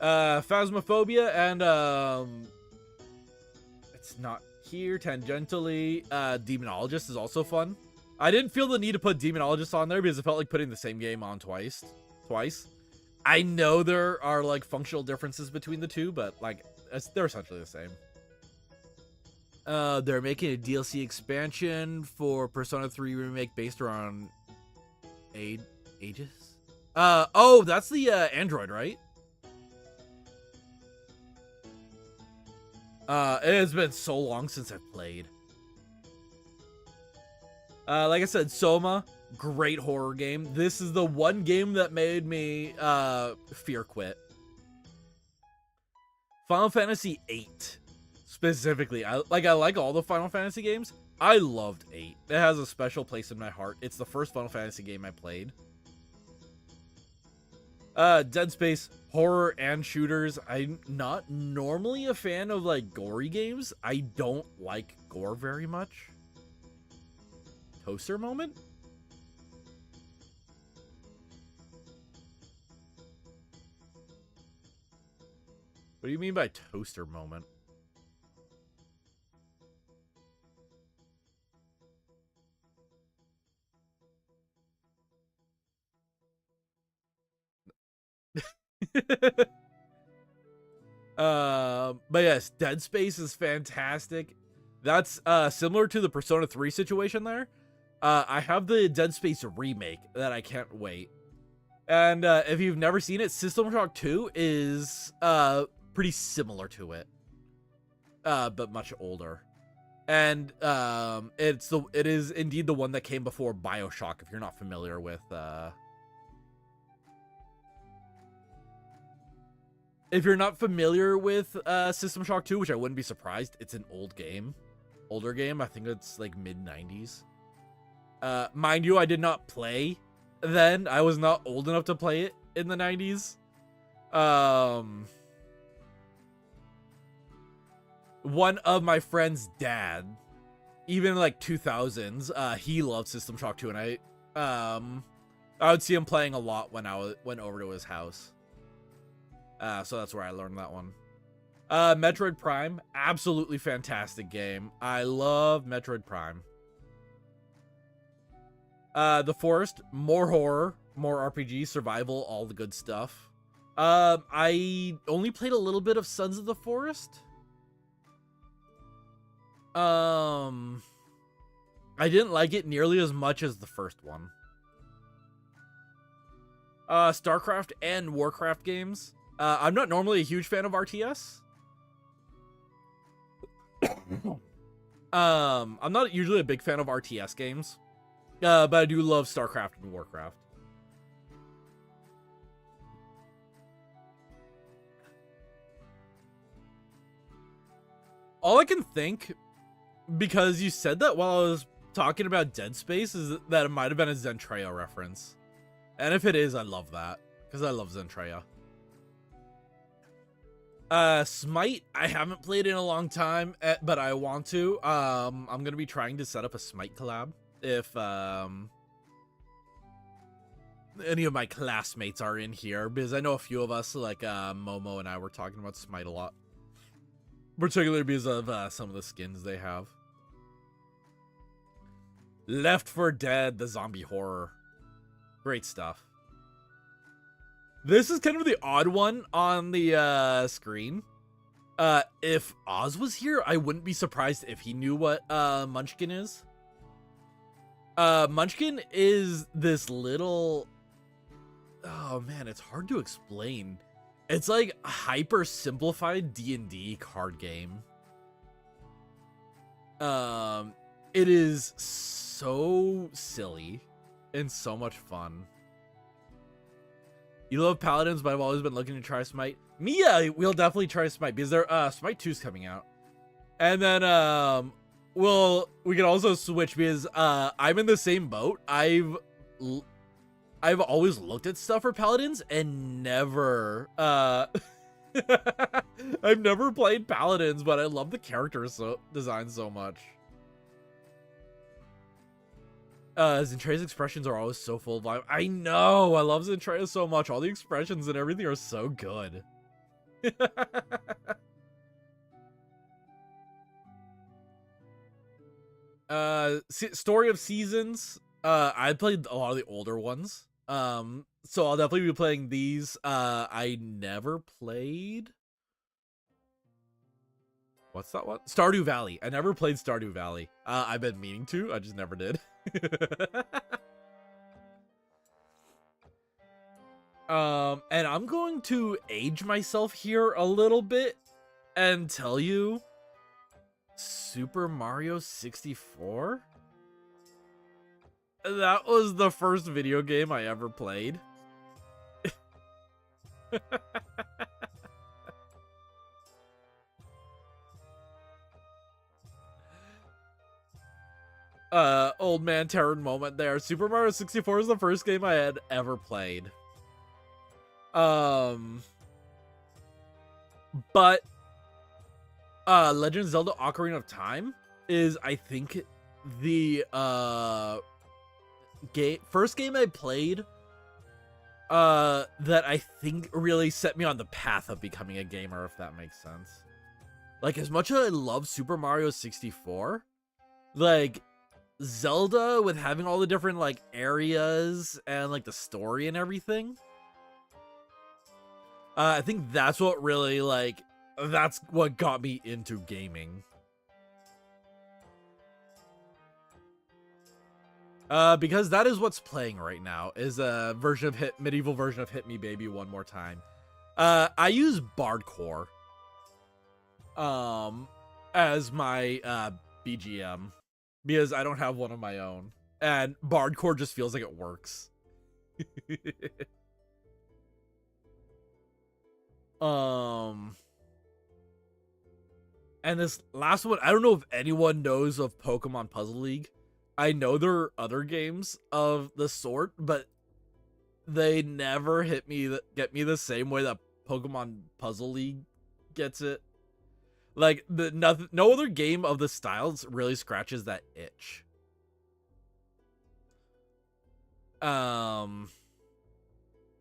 Phasmophobia and it's not here tangentially. Demonologist is also fun. I didn't feel the need to put Demonologist on there because it felt like putting the same game on twice. I know there are like functional differences between the two, but like they're essentially the same. They're making a DLC expansion for Persona 3 remake based around Aegis. Oh, that's the Android, right? It has been so long since I've played. Like I said, Soma, great horror game. This is the one game that made me fear quit. Final Fantasy 8 specifically. I like all the Final Fantasy games. I loved 8. It has a special place in my heart. It's the first Final Fantasy game I played. Dead Space, horror and shooters. I'm not normally a fan of like gory games. I don't like gore very much. Toaster moment? What do you mean by toaster moment? But yes, Dead Space is fantastic. That's similar to the Persona 3 situation there. I have the Dead Space remake that I can't wait. And if you've never seen it, System Shock 2 is pretty similar to it, but much older. And it is indeed the one that came before BioShock. If you're not familiar with if you're not familiar with System Shock 2, which I wouldn't be surprised, it's an older game. I think it's like mid-90s. Mind you, I did not play then. I was not old enough to play it in the 90s. One of my friend's dad, even in like 2000s, he loved System Shock 2, and I would see him playing a lot when I went over to his house. So that's where I learned that one. Metroid Prime, absolutely fantastic game. I love Metroid Prime. The Forest, more horror, more RPG, survival, all the good stuff. I only played a little bit of Sons of the Forest. I didn't like it nearly as much as the first one. StarCraft and Warcraft games. I'm not normally a huge fan of RTS. I'm not usually a big fan of RTS games. But I do love StarCraft and Warcraft. All I can think, because you said that while I was talking about Dead Space, is that it might have been a Zentreya reference. And if it is, I love that, because I love Zentreya. Smite, I haven't played in a long time, but I want to. I'm going to be trying to set up a Smite collab. If any of my classmates are in here, because I know a few of us, like Momo and I, were talking about Smite a lot. Particularly because of some of the skins they have. Left 4 Dead, the zombie horror. Great stuff. This is kind of the odd one on the screen. If Oz was here, I wouldn't be surprised if he knew what Munchkin is. Munchkin is this little... Oh man, it's hard to explain. It's like a hyper simplified D&D card game. It is so silly and so much fun. You love Paladins, but I've always been looking to try Smite. Mia, we'll definitely try Smite, because Smite 2's coming out. And then we can also switch, because I'm in the same boat. I've always looked at stuff for Paladins and never I've never played Paladins, but I love the character design so much. Zentreya's expressions are always so full of vibe. I know, I love Zentreya so much. All the expressions and everything are so good. Story of Seasons. I played a lot of the older ones. So I'll definitely be playing these. I never played... What's that one? Stardew Valley. I never played Stardew Valley. I've been meaning to. I just never did. And I'm going to age myself here a little bit and tell you Super Mario 64? That was the first video game I ever played. Old man Terryn moment there. Super Mario 64 is the first game I had ever played. But Legend of Zelda Ocarina of Time is, I think, the first game I played that I think really set me on the path of becoming a gamer, if that makes sense. Like, as much as I love Super Mario 64, like, Zelda, with having all the different, like, areas and, like, the story and everything, I think that's what really, like, that's what got me into gaming. Because that is what's playing right now, is a version of medieval version of Hit Me Baby One More Time. I use Bardcore as my BGM, because I don't have one of my own, and Bardcore just feels like it works. And this last one, I don't know if anyone knows of Pokemon Puzzle League. I know there are other games of the sort, but they never get me the same way that Pokemon Puzzle League gets it. Like no other game of the styles really scratches that itch.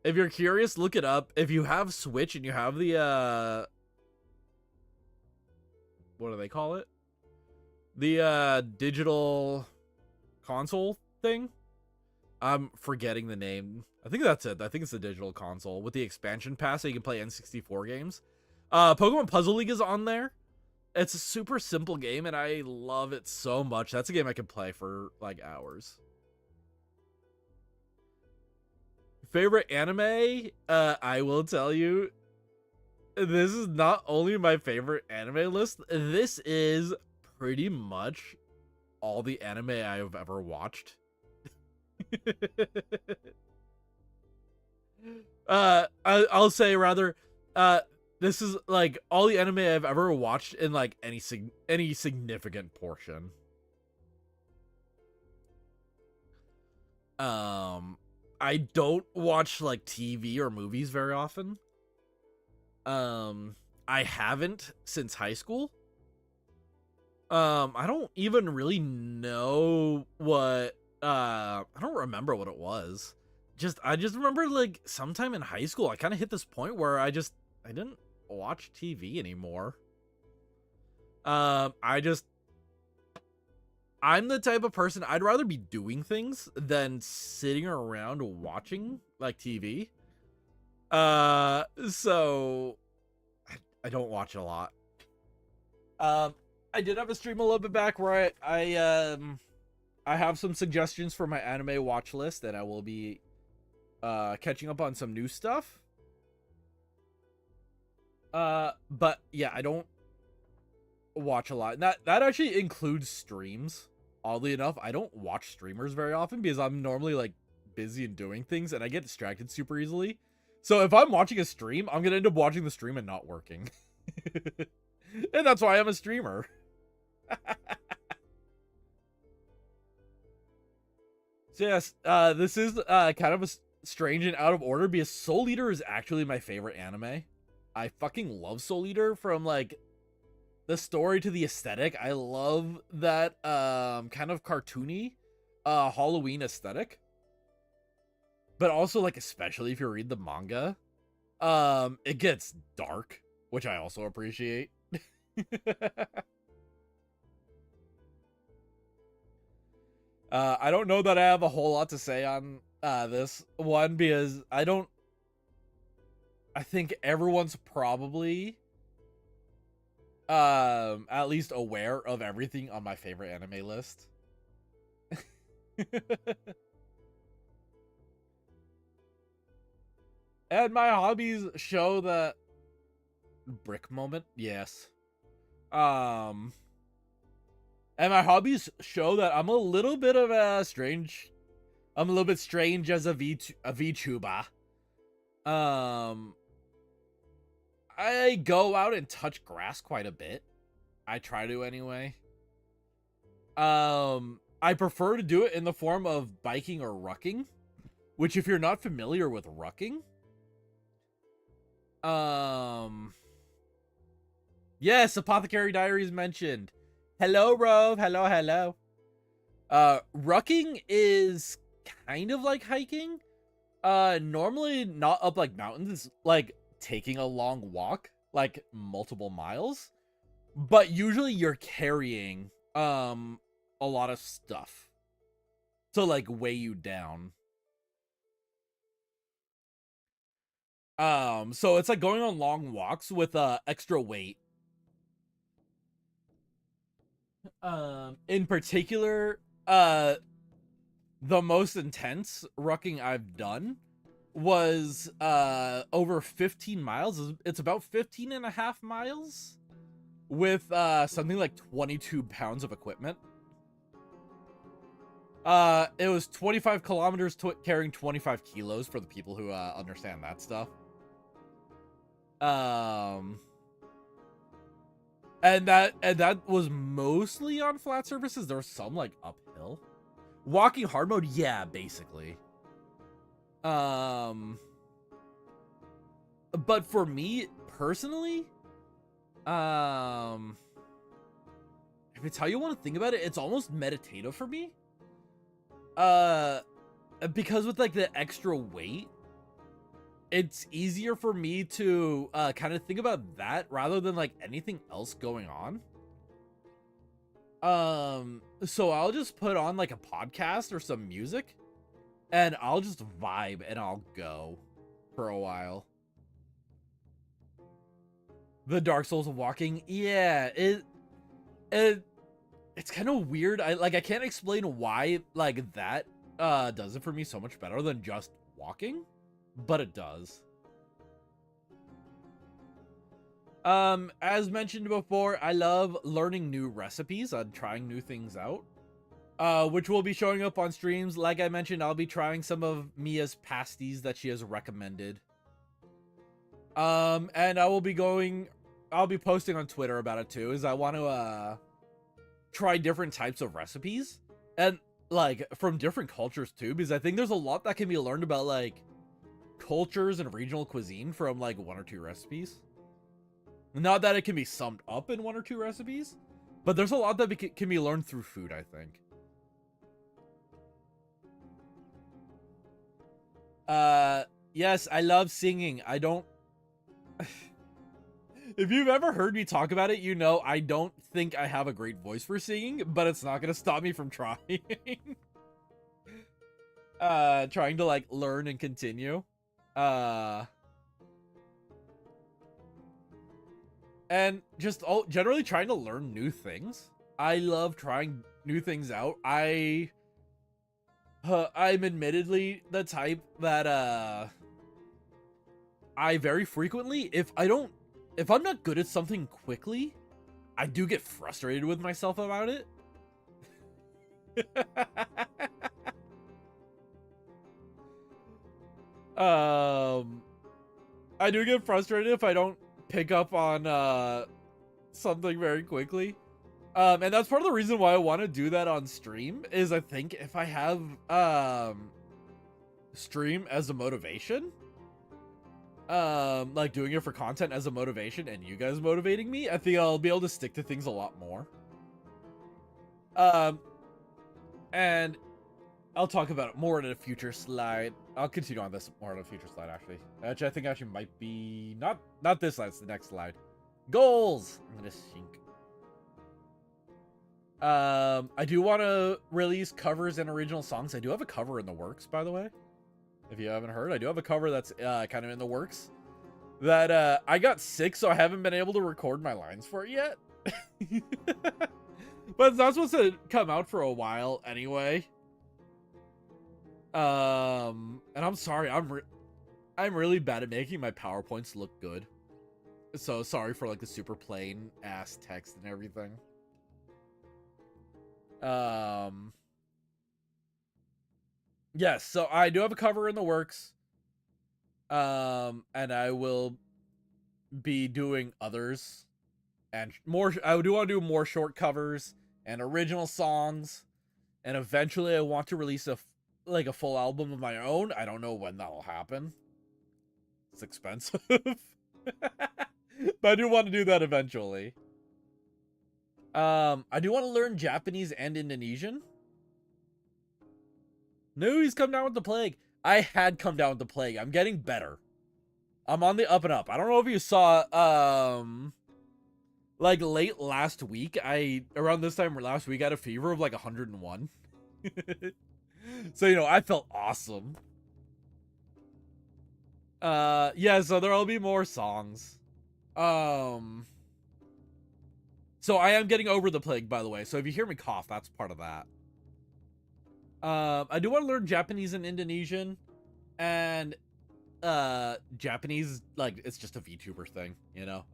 If you're curious, look it up. If you have Switch and you have the what do they call it? The digital console thing. I'm forgetting the name. I think that's it. I think it's the digital console with the expansion pass so you can play N64 games. Pokemon Puzzle League is on there. It's a super simple game and I love it so much. That's a game I could play for like hours. Favorite anime? I will tell you, this is not only my favorite anime list, this is pretty much all the anime I've ever watched. I'll say rather, this is like all the anime I've ever watched in like any significant portion. I don't watch like TV or movies very often. I haven't since high school. I don't even really know what I don't remember what it was. I just remember like sometime in high school I kind of hit this point where I didn't watch TV anymore. I'm the type of person I'd rather be doing things than sitting around watching like TV. So I don't watch a lot. I did have a stream a little bit back where I have some suggestions for my anime watch list that I will be catching up on some new stuff. But yeah, I don't watch a lot. And that actually includes streams. Oddly enough, I don't watch streamers very often because I'm normally like busy and doing things and I get distracted super easily. So if I'm watching a stream, I'm gonna end up watching the stream and not working. And that's why I'm a streamer. So yes, this is kind of a strange and out of order because Soul Eater is actually my favorite anime. I fucking love Soul Eater, from like the story to the aesthetic. I love that kind of cartoony Halloween aesthetic. But also, like, especially if you read the manga, it gets dark, which I also appreciate. I don't know that I have a whole lot to say on this one because I think everyone's probably at least aware of everything on my favorite anime list. And my hobbies show that brick moment, yes. And my hobbies show that I'm a little bit of a strange. I'm a little bit strange as a VTuber. I go out and touch grass quite a bit. I try to anyway. I prefer to do it in the form of biking or rucking, which if you're not familiar with rucking, yes, Apothecary Diaries mentioned. Hello, Rove. Hello. Rucking is kind of like hiking. Normally not up like mountains. It's like taking a long walk, like multiple miles. But usually you're carrying a lot of stuff to like weigh you down. So it's like going on long walks with extra weight. In particular, the most intense rucking I've done was over 15 miles. It's about 15 and a half miles with something like 22 pounds of equipment. It was 25 kilometers carrying 25 kilos for the people who understand that stuff. And that was mostly on flat surfaces. There was some like uphill. Walking hard mode, yeah, basically. But for me personally, if it's how you want to think about it, it's almost meditative for me. Because with like the extra weight, it's easier for me to kind of think about that rather than like anything else going on. So I'll just put on like a podcast or some music and I'll just vibe and I'll go for a while. The Dark Souls of walking, yeah, it's kind of weird. I can't explain why like that does it for me so much better than just walking, but it does. As mentioned before, I love learning new recipes and trying new things out, which will be showing up on streams. Like I mentioned, I'll be trying some of Mia's pasties that she has recommended. And I'll be posting on Twitter about it too, is I want to try different types of recipes and like from different cultures too, because I think there's a lot that can be learned about like cultures and regional cuisine from like one or two recipes. Not that it can be summed up in one or two recipes, but there's a lot that can be learned through food, I think. Yes, I love singing. I don't... If you've ever heard me talk about it, you know I don't think I have a great voice for singing, but it's not going to stop me from trying. Trying to, like, learn and continue. And just generally trying to learn new things. I love trying new things out. I'm admittedly the type that I very frequently, if I'm not good at something quickly, I do get frustrated with myself about it. I do get frustrated if I don't pick up on something very quickly. And that's part of the reason why I want to do that on stream, is I think if I have stream as a motivation, like doing it for content as a motivation and you guys motivating me, I think I'll be able to stick to things a lot more. And I'll talk about it more in a future slide. I'll continue on this more in a future slide, actually. Which I think actually might be not this slide, it's the next slide. Goals! I'm gonna sink. I do want to release covers and original songs. I do have a cover in the works, by the way. If you haven't heard, I do have a cover that's kind of in the works. That I got sick, so I haven't been able to record my lines for it yet. But it's not supposed to come out for a while anyway. And I'm sorry, I'm really bad at making my PowerPoints look good. So sorry for like the super plain ass text and everything. Yes, so I do have a cover in the works. And I will be doing others and more. I do want to do more short covers and original songs, and eventually I want to release a full album of my own. I don't know when that'll happen. It's expensive. But I do want to do that eventually. I do want to learn Japanese and Indonesian. No, he's come down with the plague. I had come down with the plague. I'm getting better. I'm on the up and up. I don't know if you saw, like late last week, around this time last week, I had a fever of like 101. So, you know, I felt awesome. Yeah, so there'll be more songs. So I am getting over the plague, by the way. So if you hear me cough, that's part of that. I do want to learn Japanese and Indonesian, and Japanese, like, it's just a VTuber thing, you know.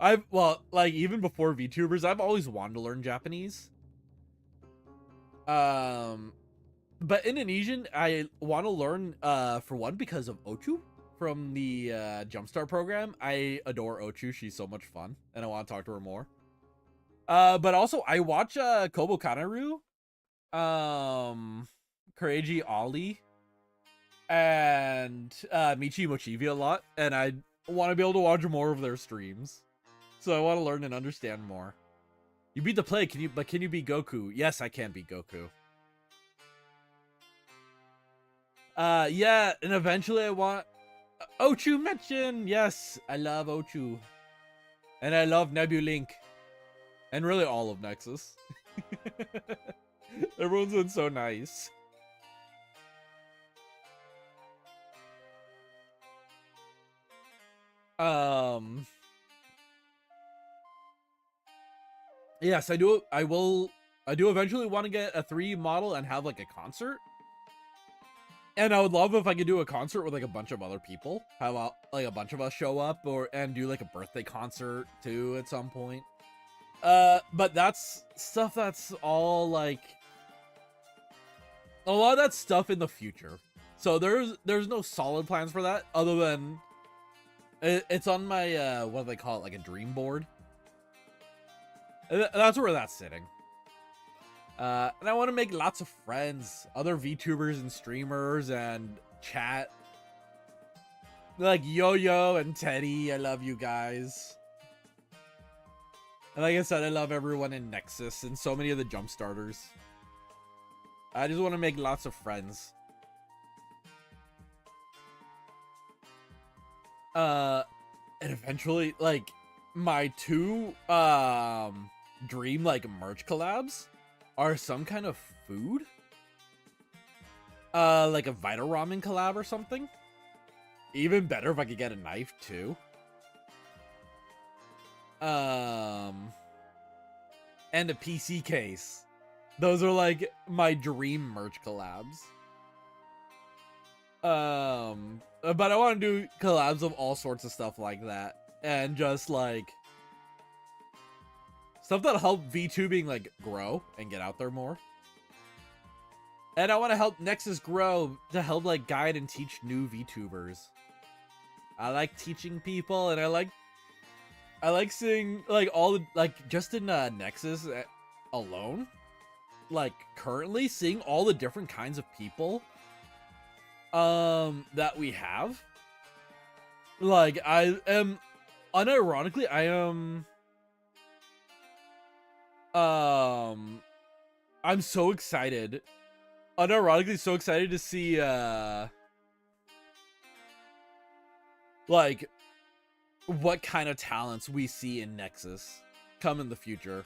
Like even before VTubers, I've always wanted to learn Japanese. But Indonesian, I want to learn for one because of Ochu from the Jumpstart program. I adore Ochu. She's so much fun, and I want to talk to her more. But also I watch Kobo Kanaru, Koreiji Ollie, and Michi Mochivi a lot, and I want to be able to watch more of their streams. So I want to learn and understand more. You beat the play, can you beat Goku? Yes, I can beat Goku. Yeah, and eventually I want Ochu mention. Yes, I love Ochu. And I love Nebulink. And really all of Nexus. Everyone's been so nice. Yes, I do eventually want to get a 3 model and have like a concert. And I would love if I could do a concert with like a bunch of other people. Have like a bunch of us show up and do like a birthday concert too at some point. But that's stuff that's all like a lot of that stuff in the future. So there's no solid plans for that other than it's on my what do they call it, like a dream board. That's where that's sitting. And I want to make lots of friends, other VTubers and streamers and chat. Like Yo-Yo and Teddy, I love you guys. And like I said, I love everyone in Nexus and so many of the jump starters. I just want to make lots of friends. And eventually, like, my 2 dream like merch collabs are some kind of food. Like a Vita Ramen collab or something. Even better if I could get a knife too. And a PC case. Those are like my dream merch collabs. But I want to do collabs of all sorts of stuff like that. And just like stuff that'll help VTubing like grow and get out there more. And I want to help Nexus grow to help like guide and teach new VTubers. I like teaching people, and I like seeing like all the like just in Nexus alone, like currently seeing all the different kinds of people that we have. Like I am unironically I'm so excited. Unironically so excited to see like what kind of talents we see in Nexus come in the future.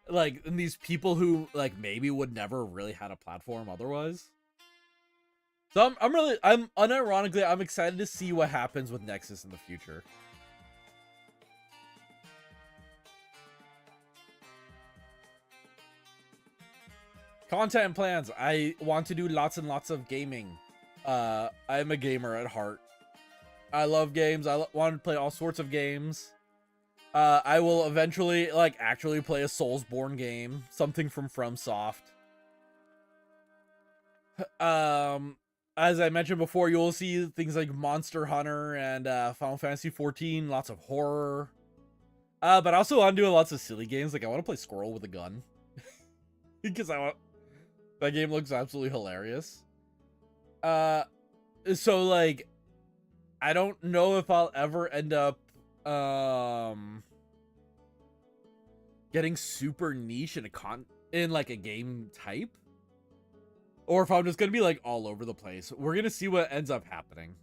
Like, and these people who like maybe would never really had a platform otherwise. So I'm unironically I'm excited to see what happens with Nexus in the future. Content plans. I want to do lots and lots of gaming. I'm a gamer at heart. I love games. I want to play all sorts of games. I will eventually like actually play a Soulsborne game, something from FromSoft. As I mentioned before, you'll see things like Monster Hunter and Final Fantasy 14, lots of horror. But I also want to do lots of silly games. Like I want to play Squirrel with a gun. Because that game looks absolutely hilarious. So like I don't know if I'll ever end up getting super niche in like a game type, or if I'm just gonna be like all over the place. We're gonna see what ends up happening.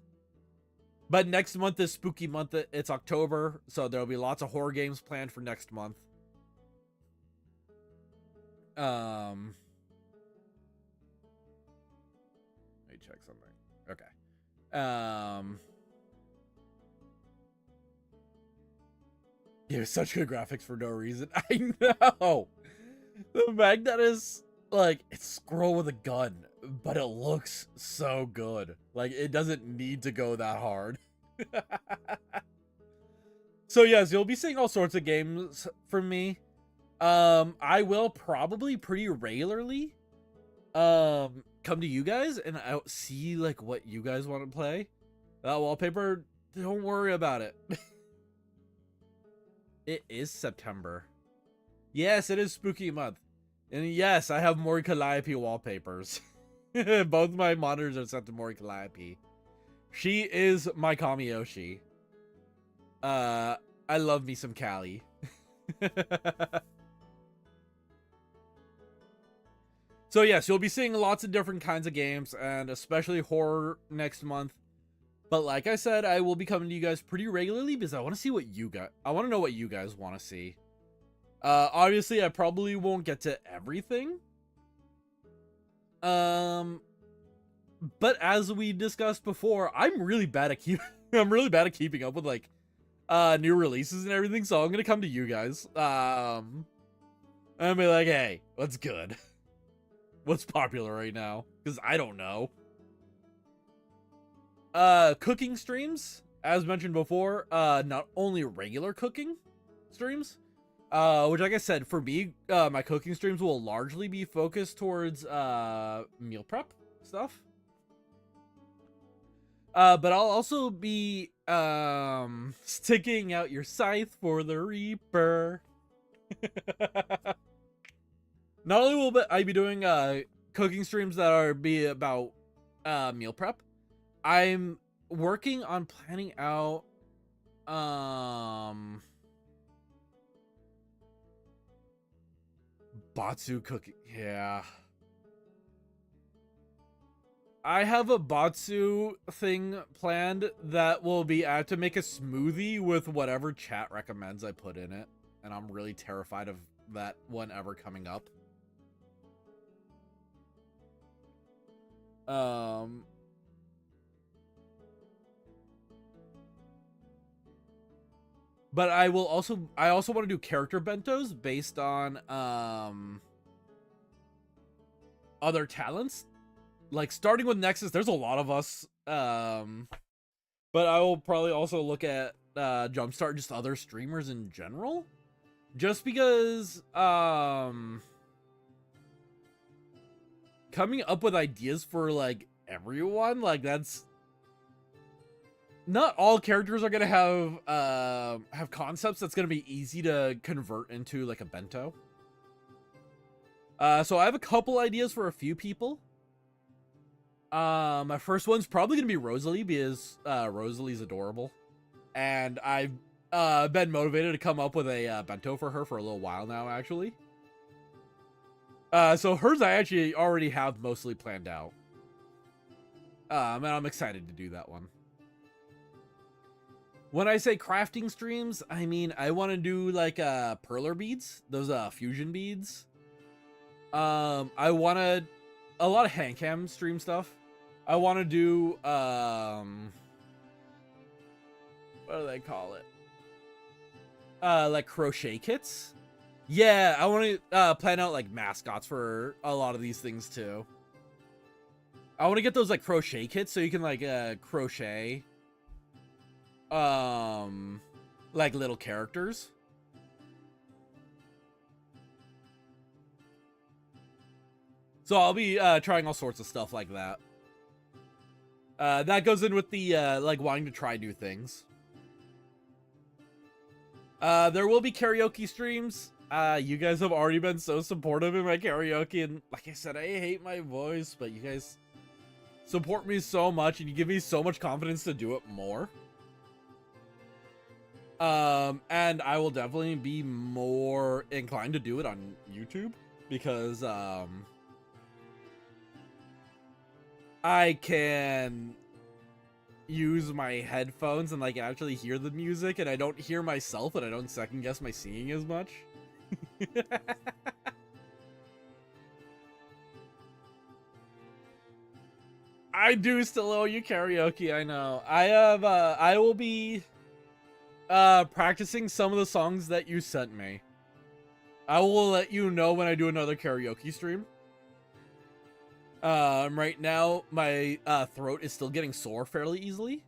But next month is spooky month. It's October, so there'll be lots of horror games planned for next month. Let me check something. Okay. Yeah, such good graphics for no reason. I know. The fact that is like it's Squirrel with a gun, but it looks so good. Like it doesn't need to go that hard. So yes, you'll be seeing all sorts of games from me. I will probably pretty regularly come to you guys and I'll see like what you guys want to play. That wallpaper, don't worry about it. It is September. Yes, it is spooky month. And yes, I have Mori Calliope wallpapers. Both my monitors are set to Mori Calliope. She is my Kamiyoshi. I love me some Callie. So yes, you'll be seeing lots of different kinds of games, and especially horror next month. But like I said, I will be coming to you guys pretty regularly because I want to see what you got. I want to know what you guys want to see. Obviously, I probably won't get to everything. But as we discussed before, I'm really bad at keeping up with like new releases and everything. So I'm gonna come to you guys. And be like, hey, what's good? What's popular right now? Because I don't know. Cooking streams, as mentioned before, not only regular cooking streams, which, like I said, for me, my cooking streams will largely be focused towards meal prep stuff. But I'll also be sticking out your scythe for the Reaper. Not only will I be doing cooking streams that are about meal prep, I'm working on planning out Batsu cooking. Yeah, I have a Batsu thing planned that will be I have to make a smoothie with whatever chat recommends I put in it, and I'm really terrified of that one ever coming up. But I also want to do character bentos based on other talents. Like starting with NEXAS, there's a lot of us. But I will probably also look at Jumpstart just other streamers in general. Just because coming up with ideas for like everyone, like that's not all characters are gonna have concepts that's gonna be easy to convert into like a bento. So I have a couple ideas for a few people. My first one's probably gonna be Rosalie because Rosalie's adorable, and I've been motivated to come up with a bento for her for a little while now, actually. So hers I actually already have mostly planned out. And I'm excited to do that one. When I say crafting streams, I mean I want to do like perler beads, those fusion beads. I want a lot of hand cam stream stuff. I want to do what do they call it? Like crochet kits. Yeah, I want to plan out like mascots for a lot of these things too. I want to get those like crochet kits so you can like crochet like little characters. So I'll be trying all sorts of stuff like that. That goes in with the like wanting to try new things. There will be karaoke streams. You guys have already been so supportive in my karaoke, and like I said, I hate my voice, but you guys support me so much and you give me so much confidence to do it more. And I will definitely be more inclined to do it on YouTube because I can use my headphones and like actually hear the music, and I don't hear myself, and I don't second guess my singing as much. I do still owe you karaoke, I know. I will be practicing some of the songs that you sent me. I will let you know when I do another karaoke stream. Right now my throat is still getting sore fairly easily.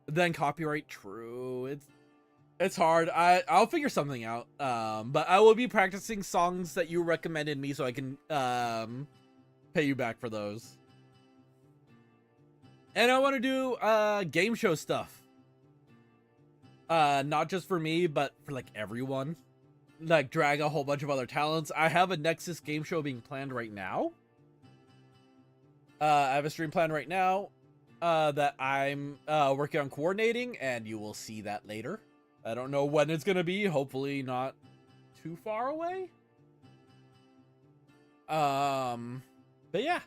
Then copyright, true. It's hard. I'll figure something out. But I will be practicing songs that you recommended me so I can pay you back for those. And I want to do game show stuff. Not just for me, but for like everyone. Like drag a whole bunch of other talents. I have a NEXAS game show being planned right now. I have a stream planned right now that I'm working on coordinating, and you will see that later. I don't know when it's gonna be. Hopefully not too far away. But yeah.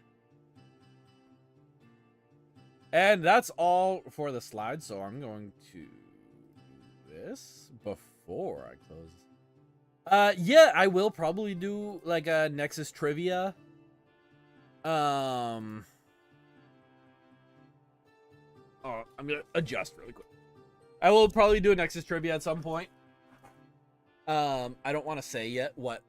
And that's all for the slides, so I'm going to do this before I close. Yeah, I will probably do like a NEXAS trivia. Oh, I'm gonna adjust really quick. I will probably do a NEXAS trivia at some point. I don't want to say yet what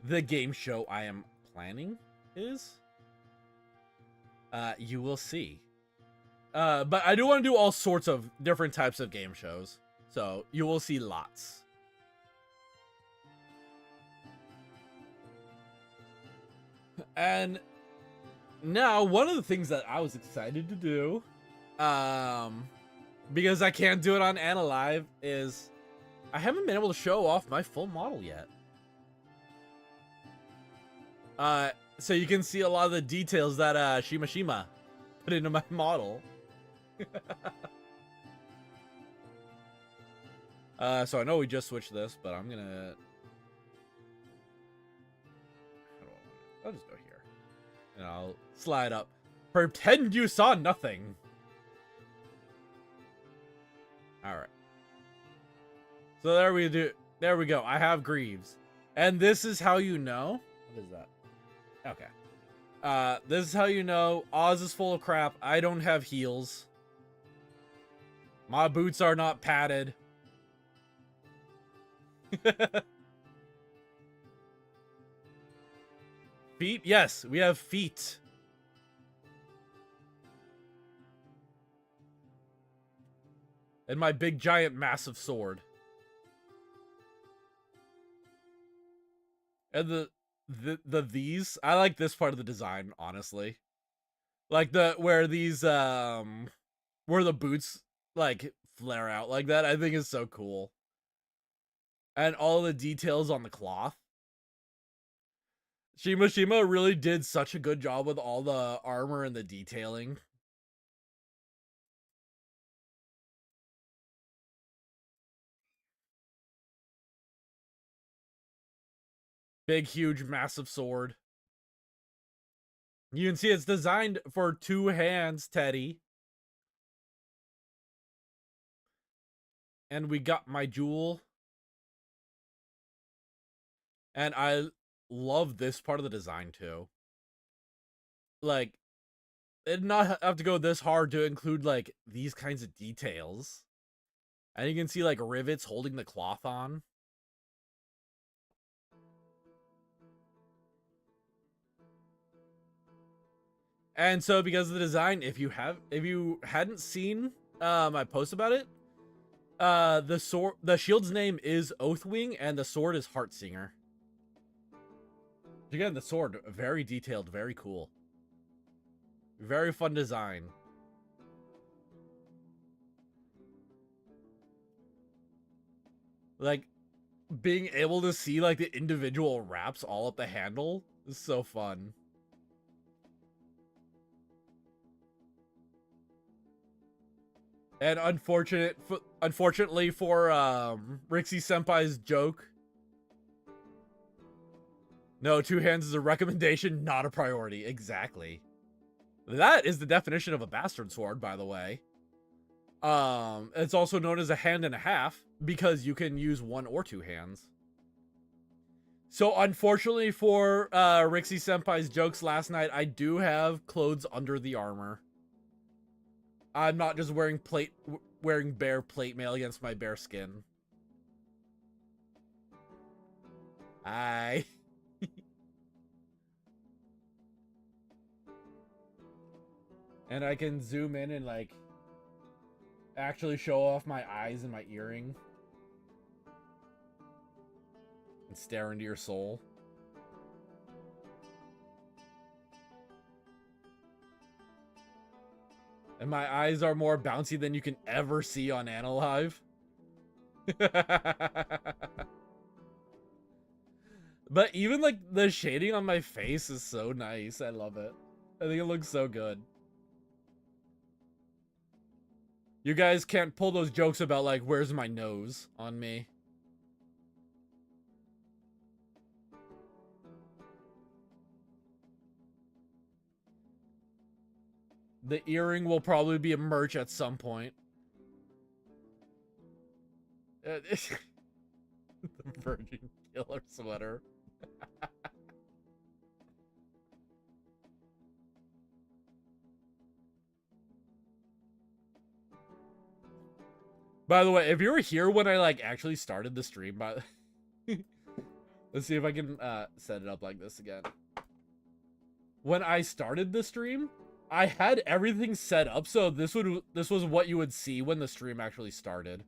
the game show I am planning is. You will see. But I do want to do all sorts of different types of game shows. So you will see lots. And now one of the things that I was excited to do, because I can't do it on Analive, is I haven't been able to show off my full model yet. So you can see a lot of the details that Shima put into my model. So I know we just switched this, but I'm gonna... I'll just go here. And I'll slide up. Pretend you saw nothing. Alright. So there we go. I have Greaves. And this is how you know. What is that? Okay. This is how you know Oz is full of crap. I don't have heels. My boots are not padded. Feet? Yes, we have feet. And my big, giant, massive sword. And these, I like this part of the design, honestly. Like where these, where the boots, like, flare out like that, I think is so cool. And all the details on the cloth. Shima really did such a good job with all the armor and the detailing. Big, huge, massive sword. You can see it's designed for 2 hands, Teddy. And we got my jewel. And I love this part of the design, too. Like, it did not have to go this hard to include, like, these kinds of details. And you can see, like, rivets holding the cloth on. And so, because of the design, if you hadn't seen my post about it, the shield's name is Oathwing, and the sword is Heartsinger. Again, the sword, very detailed, very cool. Very fun design. Like, being able to see, like, the individual wraps all up the handle is so fun. And unfortunately for Rixie Senpai's joke, no, 2 hands is a recommendation, not a priority. Exactly. That is the definition of a bastard sword, by the way. It's also known as a hand and a half because you can use 1 or 2 hands. So unfortunately for Rixie Senpai's jokes last night, I do have clothes under the armor. I'm not just wearing bare plate mail against my bare skin. And I can zoom in and, like, actually show off my eyes and my earring. And stare into your soul. And my eyes are more bouncy than you can ever see on Analive. But even like the shading on my face is so nice. I love it. I think it looks so good. You guys can't pull those jokes about like, where's my nose on me. The earring will probably be a merch at some point. The Virgin Killer sweater. By the way, if you were here when I like actually started the stream, let's see if I can set it up like this again. When I started the stream, I had everything set up so this was what you would see when the stream actually started.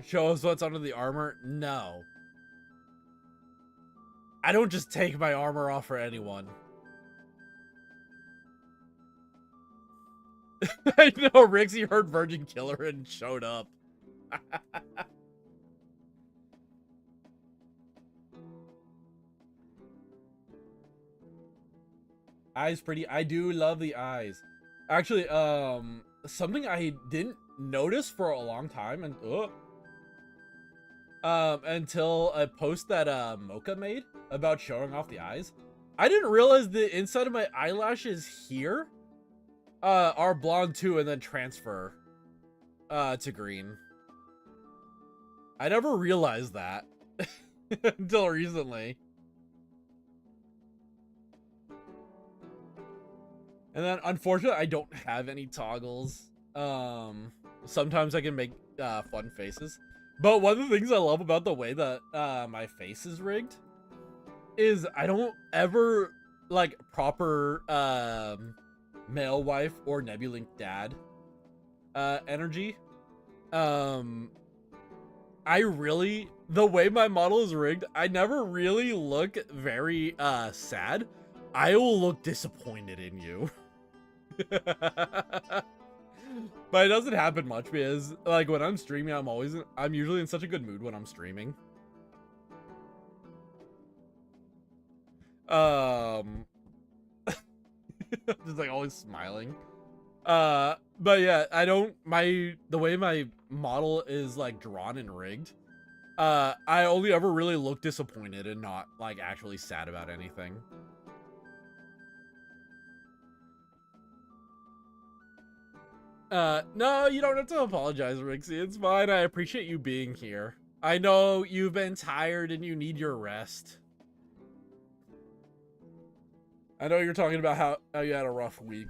Show us what's under the armor? No. I don't just take my armor off for anyone. I know, Rixie heard Virgin Killer and showed up. Eyes pretty. I do love the eyes. Actually, something I didn't notice for a long time and until a post that Mocha made about showing off the eyes. I didn't realize the inside of my eyelashes here are blonde too and then transfer to green. I never realized that until recently. And then unfortunately I don't have any toggles. Sometimes I can make fun faces. But one of the things I love about the way that my face is rigged is I don't ever like proper male wife or Nebulink dad energy. The way my model is rigged, I never really look very sad. I will look disappointed in you. But it doesn't happen much because like when I'm streaming, I'm usually in such a good mood when I'm streaming. Just like always smiling. But yeah, the way my model is like drawn and rigged, I only ever really look disappointed and not like actually sad about anything. No, you don't have to apologize, Rixie. It's fine. I appreciate you being here. I know you've been tired and you need your rest. I know you're talking about how you had a rough week.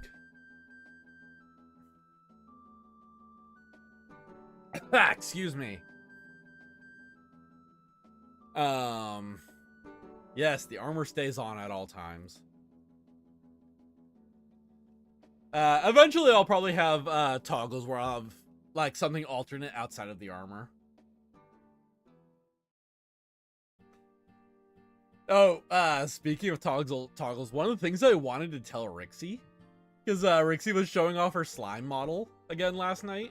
Excuse me. Yes, the armor stays on at all times. Eventually I'll probably have toggles where I'll have like something alternate outside of the armor. Oh, speaking of toggles, one of the things I wanted to tell Rixie, because Rixie was showing off her slime model again last night,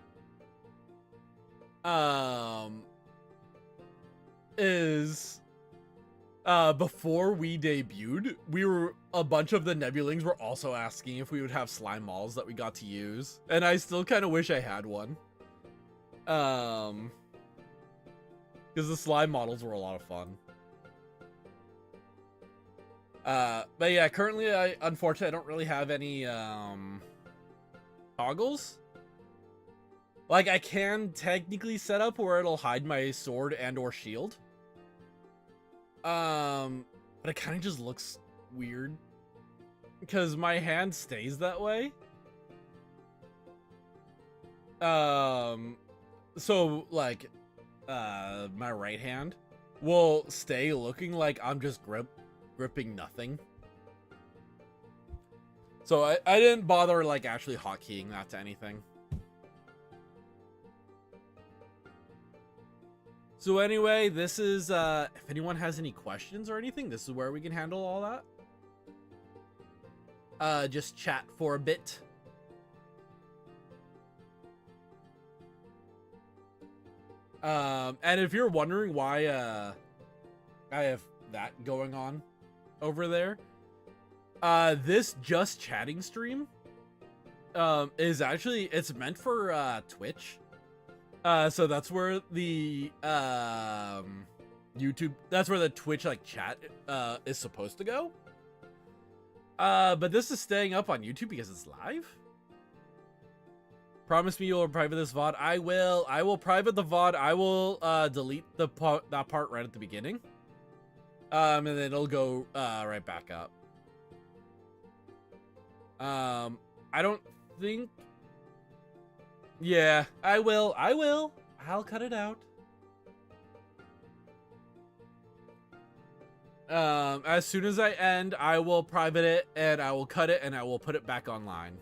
is before we debuted, a bunch of the Nebulinks were also asking if we would have slime models that we got to use, and I still kind of wish I had one. Because the slime models were a lot of fun. But yeah, currently unfortunately I don't really have any toggles. Like I can technically set up where it'll hide my sword and or shield. But it kind of just looks weird because my hand stays that way. So like my right hand will stay looking like I'm just gripping nothing. So I didn't bother like actually hotkeying that to anything. So anyway, this is, if anyone has any questions or anything, this is where we can handle all that. Just chat for a bit. And if you're wondering why, I have that going on over there, this just chatting stream, is actually, it's meant for, Twitch. So that's where the YouTube, that's where the Twitch like chat is supposed to go. But this is staying up on YouTube because it's live. Promise me you'll private this VOD. I will private the VOD. I will delete that part right at the beginning. And then it'll go right back up. I don't think. Yeah, I will. I'll cut it out. As soon as I end, I will private it and I will cut it and I will put it back online.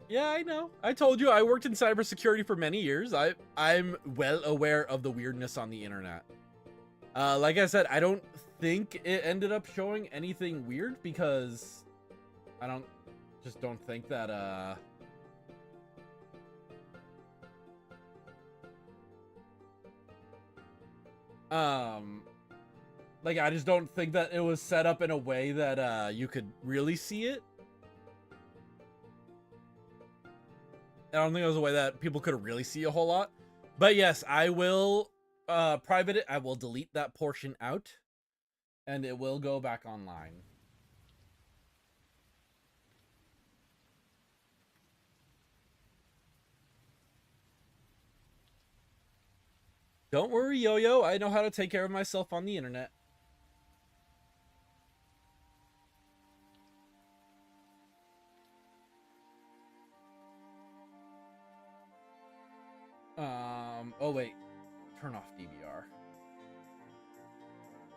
Yeah, I know. I told you I worked in cybersecurity for many years. I'm well aware of the weirdness on the internet. Like I said, I don't think it ended up showing anything weird because I don't think that like I just don't think that it was set up in a way that you could really see it. I don't think it was a way that people could really see a whole lot. But yes, I will private it. I will delete that portion out and it will go back online. Don't worry, Yo-Yo. I know how to take care of myself on the internet. Oh wait, turn off DVR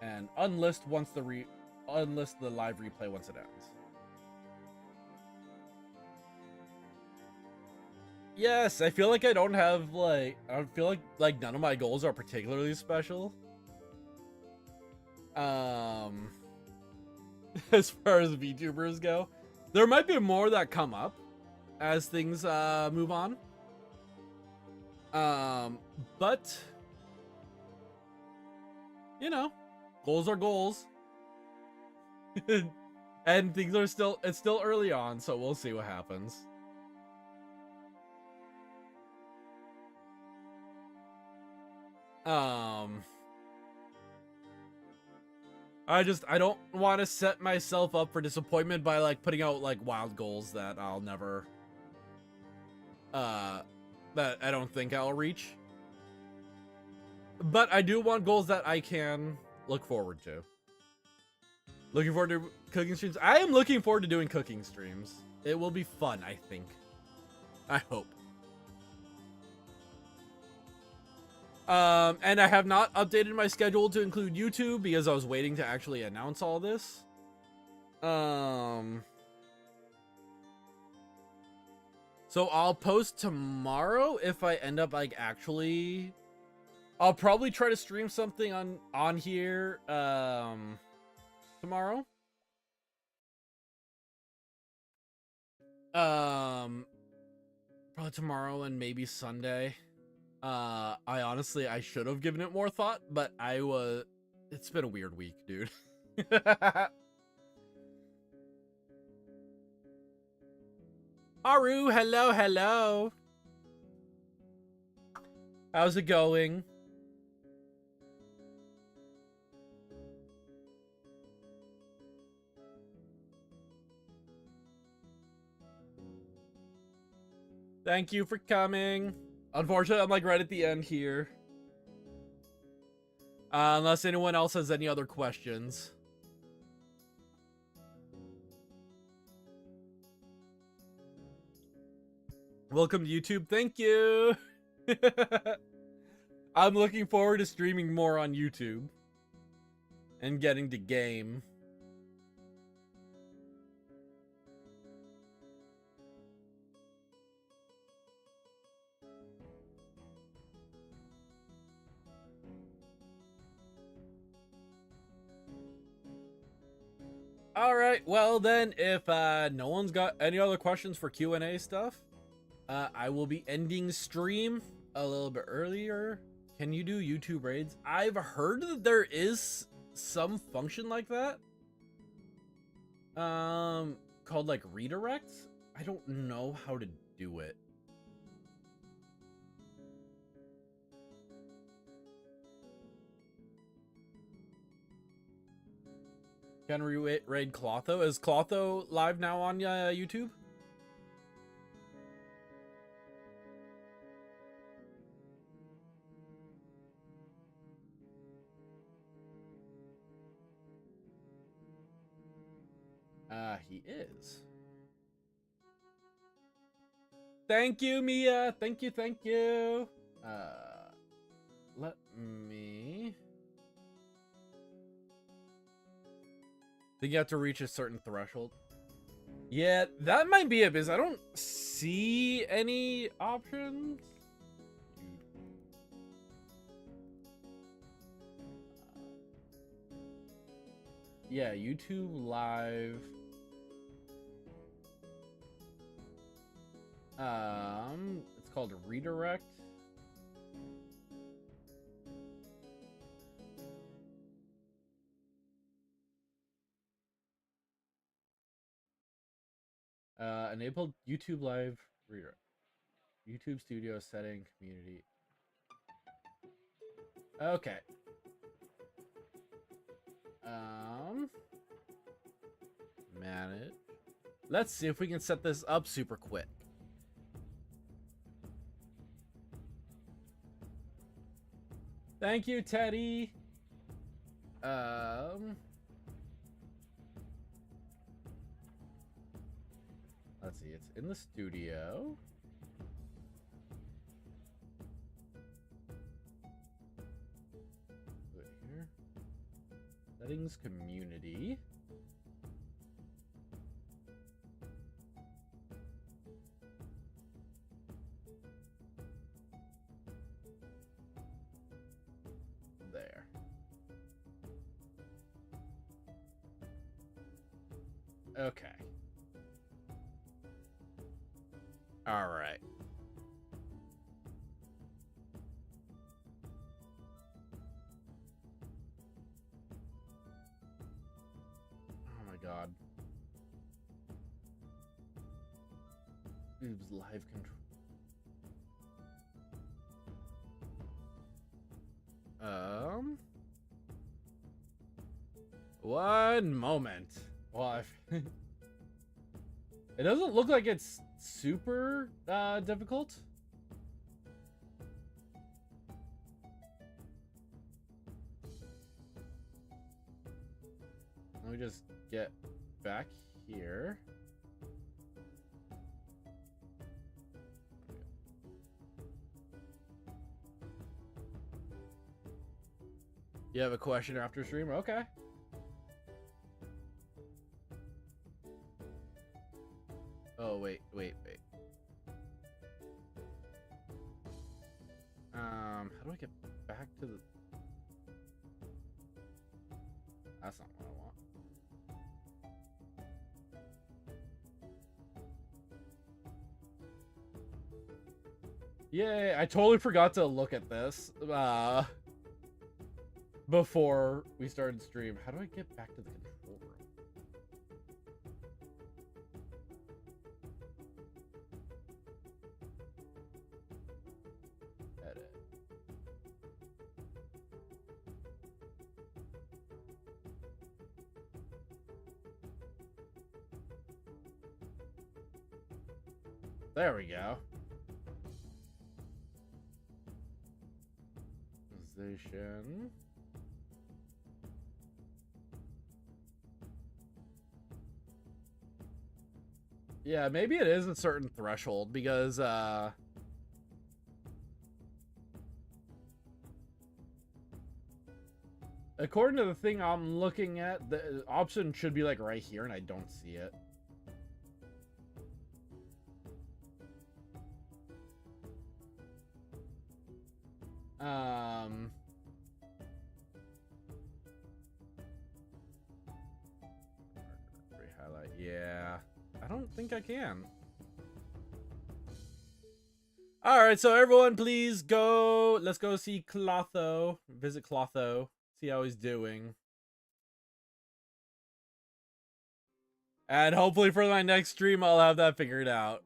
and unlist once unlist the live replay once it ends. Yes, I feel like I don't have I don't feel like none of my goals are particularly special. As far as VTubers go, there might be more that come up as things move on. But you know, goals are goals. And things are it's still early on, so we'll see what happens. I don't want to set myself up for disappointment by like putting out like wild goals that I'll never that I don't think I'll reach. But I do want goals that I can look forward to. Looking forward to cooking streams. I am looking forward to doing cooking streams. It will be fun, I think. I hope. And I have not updated my schedule to include YouTube because I was waiting to actually announce all this. So I'll post tomorrow if I end up like actually. I'll probably try to stream something on here tomorrow. Probably tomorrow and maybe Sunday. I honestly I should have given it more thought, but it's been a weird week, dude. Haru, hello. How's it going? Thank you for coming. Unfortunately, I'm like right at the end here. Unless anyone else has any other questions. Welcome to YouTube. Thank you. I'm looking forward to streaming more on YouTube and getting to game. All right, well then, if no one's got any other questions for Q&A stuff, I will be ending stream a little bit earlier. Can you do YouTube raids? I've heard that there is some function like that, called like redirects. I don't know how to do it. Can we raid Clotho? Is Clotho live now on YouTube? He is. Thank you, Mia. Thank you, thank you. Let me... think you have to reach a certain threshold. Yeah, that might be it, because I don't see any options. Yeah, YouTube Live. It's called redirect. Enabled YouTube Live redirect. YouTube Studio setting community. Okay. Manage. Let's see if we can set this up super quick. Thank you, Teddy. Let's see, it's in the studio. Put it here. Settings community. There. Okay. All right. Oh my god. It was live control. One moment. Well, it doesn't look like it's super difficult. Let me just get back here. You have a question after stream? Okay. Oh, wait. How do I get back to the... That's not what I want. Yay, I totally forgot to look at this before we started stream. How do I get back to the control room? Edit. There we go. Position. Yeah, maybe it is a certain threshold because According to the thing I'm looking at, the option should be like right here, and I don't see it. Highlight. Yeah, I don't think I can. All right, so everyone, please go. Let's go see Clotho. Visit Clotho. See how he's doing. And hopefully for my next stream, I'll have that figured out.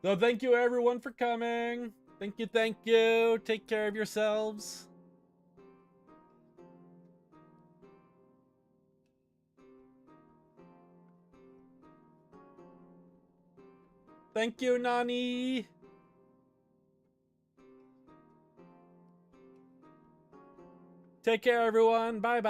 So thank you everyone for coming. Thank you, thank you. Take care of yourselves. Thank you, Nani. Take care, everyone. Bye-bye.